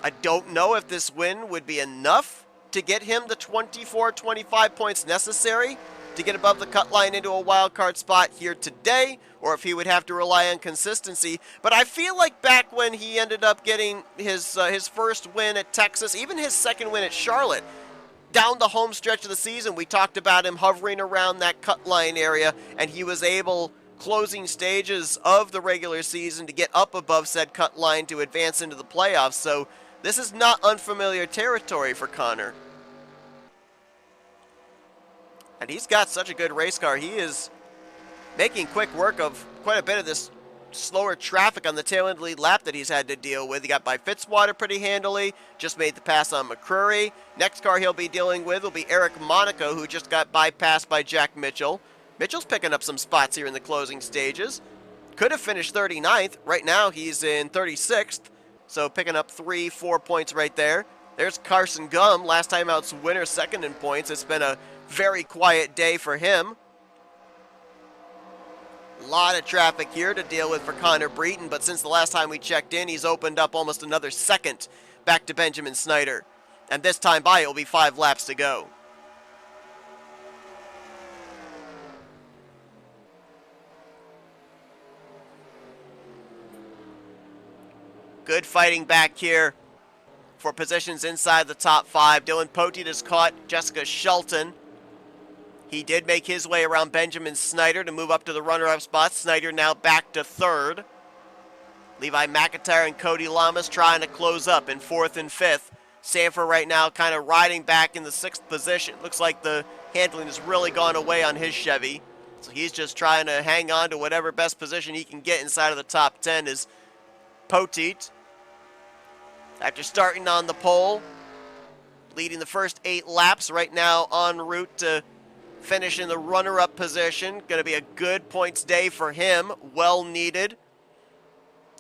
I don't know if this win would be enough to get him the 25 points necessary to get above the cut line into a wild card spot here today, or if he would have to rely on consistency. But I feel like back when he ended up getting his first win at Texas, even his second win at Charlotte, down the home stretch of the season, we talked about him hovering around that cut line area, and he was able, closing stages of the regular season, to get up above said cut line to advance into the playoffs. So this is not unfamiliar territory for Connor. And he's got such a good race car. He is making quick work of quite a bit of this slower traffic on the tail end lead lap that he's had to deal with. He got by Fitzwater pretty handily, just made the pass on McCurry. Next car he'll be dealing with will be Eric Monaco, who just got bypassed by Jack Mitchell. Mitchell's picking up some spots here in the closing stages. Could have finished 39th. Right now he's in 36th, so picking up 3-4 points right there. There's Carson Gum, last time out's winner, second in points. It's been a very quiet day for him. A lot of traffic here to deal with for Connor Breton, but since the last time we checked in, he's opened up almost another second back to Benjamin Snyder. And this time by, it will be 5 laps to go. Good fighting back here for positions inside the top 5. Dylan Poteet has caught Jessica Shelton. He did make his way around Benjamin Snyder to move up to the runner-up spot. Snyder now back to 3rd. Levi McIntyre and Cody Lamas trying to close up in 4th and 5th. Sanford right now kind of riding back in the 6th position. Looks like the handling has really gone away on his Chevy. So he's just trying to hang on to whatever best position he can get inside of the top 10 is Poteet. After starting on the pole, leading the first 8 laps, right now en route to finish in the runner-up position. Going to be a good points day for him, well needed.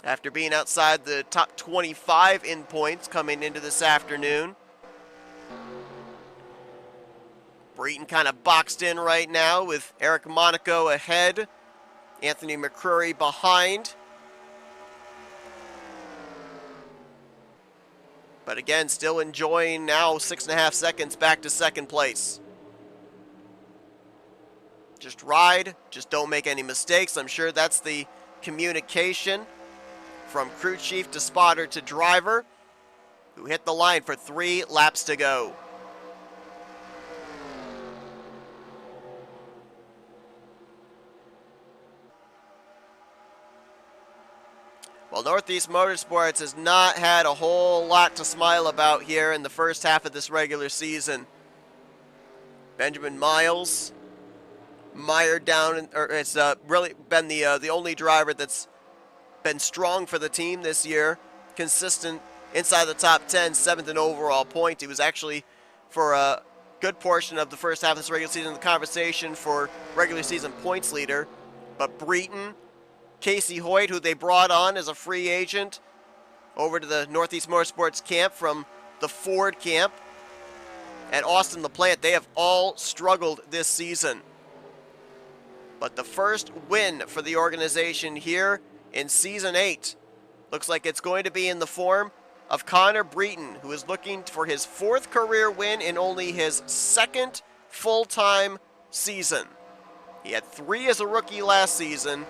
After being outside the top 25 in points coming into this afternoon. Breton kind of boxed in right now with Eric Monaco ahead, Anthony McCurry behind. But again, still enjoying now 6.5 seconds back to second place. Just ride, just don't make any mistakes. I'm sure that's the communication from crew chief to spotter to driver, who hit the line for 3 laps to go. Well, Northeast Motorsports has not had a whole lot to smile about here in the first half of this regular season. Benjamin Miles mired down, or it's really been the only driver that's been strong for the team this year, consistent inside the top 10, 7th in overall point. He was actually, for a good portion of the first half of this regular season, in the conversation for regular season points leader. But Breton, Casey Hoyt, who they brought on as a free agent over to the Northeast Motorsports camp from the Ford camp, and Austin LaPlante, they have all struggled this season. But the first win for the organization here in Season 8 looks like it's going to be in the form of Connor Breton, who is looking for his 4th career win in only his 2nd full-time season. He had 3 as a rookie last season,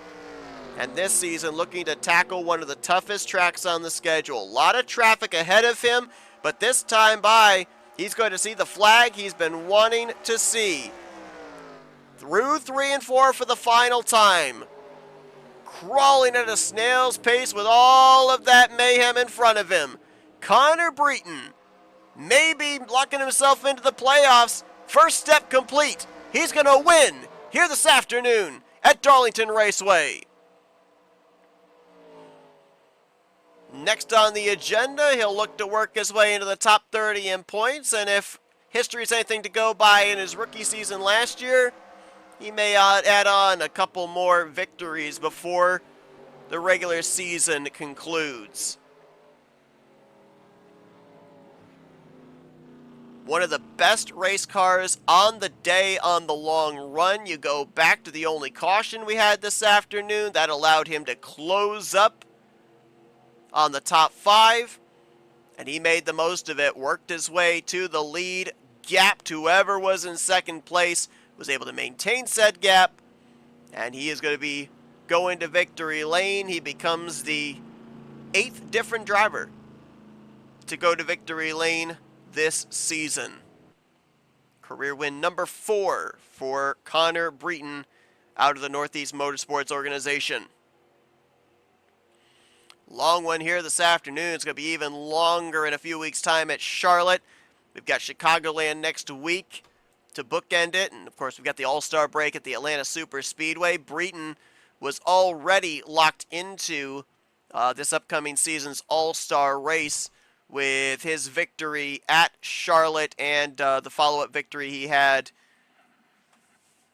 and this season looking to tackle one of the toughest tracks on the schedule. A lot of traffic ahead of him, but this time by, he's going to see the flag he's been wanting to see. Through 3 and 4 for the final time. Crawling at a snail's pace with all of that mayhem in front of him. Connor Breton maybe locking himself into the playoffs. First step complete. He's going to win here this afternoon at Darlington Raceway. Next on the agenda, he'll look to work his way into the top 30 in points, and if history's anything to go by in his rookie season last year, he may add on a couple more victories before the regular season concludes. One of the best race cars on the day on the long run. You go back to the only caution we had this afternoon. That allowed him to close up on the top 5, and he made the most of it, worked his way to the lead, gapped whoever was in second place, was able to maintain said gap, and he is going to be going to victory lane. He becomes the 8th different driver to go to victory lane this season. Career win number 4 for Connor Breton out of the Northeast Motorsports organization. Long one here this afternoon. It's going to be even longer in a few weeks' time at Charlotte. We've got Chicagoland next week to bookend it. And, of course, we've got the All-Star break at the Atlanta Super Speedway. Breton was already locked into this upcoming season's All-Star race with his victory at Charlotte and the follow-up victory he had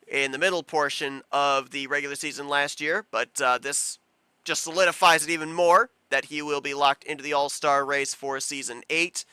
in the middle portion of the regular season last year. But this just solidifies it even more that he will be locked into the All-Star race for Season 8,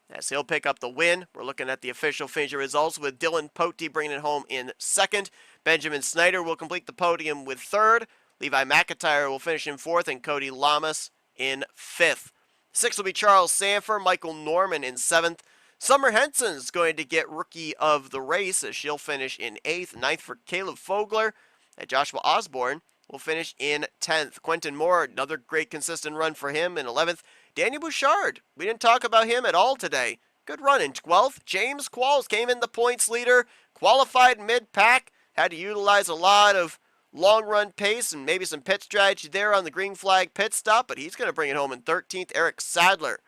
as he'll pick up the win. We're looking at the official finisher results with Dylan Pote bringing it home in 2nd. Benjamin Snyder will complete the podium with 3rd. Levi McIntyre will finish in 4th, and Cody Lamas in 5th. 6th will be Charles Sanford, Michael Norman in 7th. Summer Henson's going to get Rookie of the Race, as she'll finish in 8th. 9th for Caleb Fogler, and Joshua Osborne will finish in 10th. Quentin Moore, another great consistent run for him in 11th. Daniel Bouchard, we didn't talk about him at all today. Good run in 12th. James Qualls came in the points leader, qualified mid-pack, had to utilize a lot of long run pace and maybe some pit strategy there on the green flag pit stop, but he's going to bring it home in 13th. Eric Sadler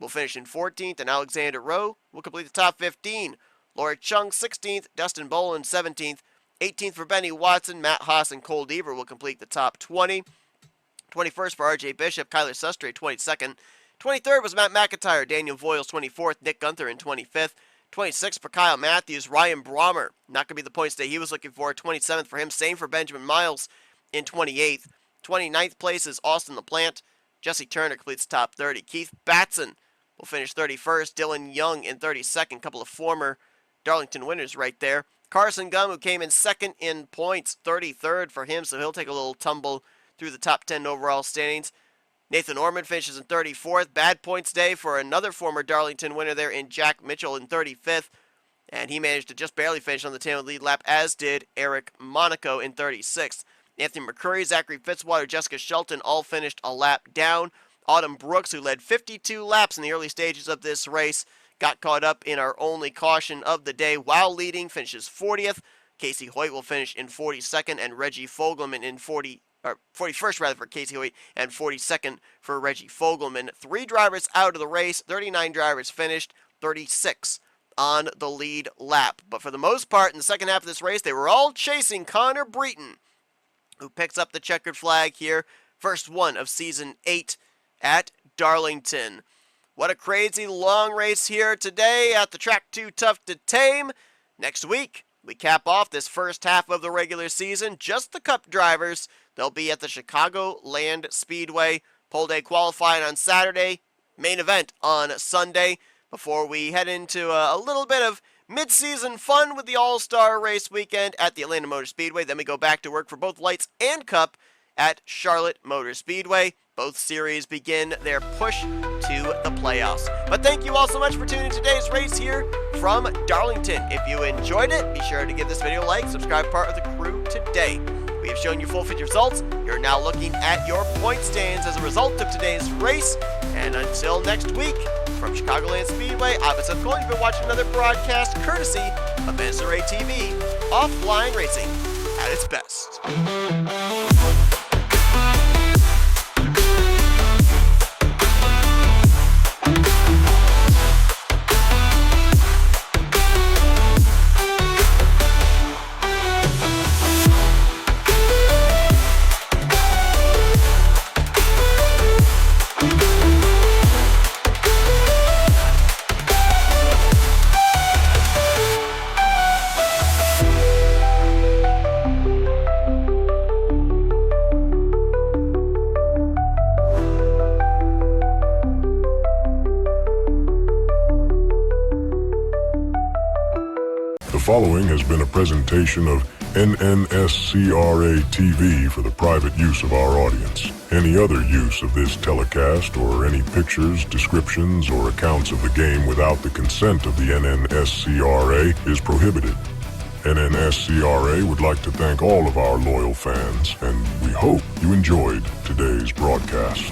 will finish in 14th, and Alexander Rowe will complete the top 15. Laura Chung 16th, Dustin Boland 17th. 18th for Benny Watson, Matt Haas and Cole Deaver will complete the top 20. 21st for RJ Bishop, Kyler Sustre 22nd. 23rd was Matt McIntyre, Daniel Voiles 24th, Nick Gunther in 25th. 26th for Kyle Matthews, Ryan Brommer, not going to be the points that he was looking for. 27th for him, same for Benjamin Miles in 28th. 29th place is Austin LaPlante. Jesse Turner completes top 30. Keith Batson will finish 31st. Dylan Young in 32nd. Couple of former Darlington winners right there. Carson Gum, who came in 2nd in points, 33rd for him, so he'll take a little tumble through the top 10 overall standings. Nathan Orman finishes in 34th. Bad points day for another former Darlington winner there in Jack Mitchell in 35th. and he managed to just barely finish on the tail lead lap, as did Eric Monaco in 36th. Anthony McCurry, Zachary Fitzwater, Jessica Shelton all finished a lap down. Autumn Brooks, who led 52 laps in the early stages of this race, got caught up in our only caution of the day while leading, finishes 40th. Casey Hoyt will finish in 42nd, and Reggie Fogelman in 41st rather for Casey Hoyt, and 42nd for Reggie Fogelman. 3 drivers out of the race, 39 drivers finished, 36 on the lead lap. But for the most part, in the second half of this race, they were all chasing Connor Breton, who picks up the checkered flag here, first one of season 8 at Darlington. What a crazy long race here today at the track too tough to tame. Next week, we cap off this first half of the regular season. Just the Cup drivers. They'll be at the Chicagoland Speedway. Pole day qualifying on Saturday. Main event on Sunday. Before we head into a little bit of mid-season fun with the All-Star Race weekend at the Atlanta Motor Speedway. Then we go back to work for both Lights and Cup at Charlotte Motor Speedway. Both series begin their push to the playoffs. But thank you all so much for tuning in today's race here from Darlington. If you enjoyed it, be sure to give this video a like, subscribe, part of the crew today. We have shown you full 50 results. You're now looking at your point stands as a result of today's race. And until next week, from Chicagoland Speedway, I've been Seth Cole. You've been watching another broadcast courtesy of NNSCRA TV, offline racing at its best. The following has been a presentation of NNSCRA TV for the private use of our audience. Any other use of this telecast or any pictures, descriptions, or accounts of the game without the consent of the NNSCRA is prohibited. NNSCRA would like to thank all of our loyal fans, and we hope you enjoyed today's broadcast.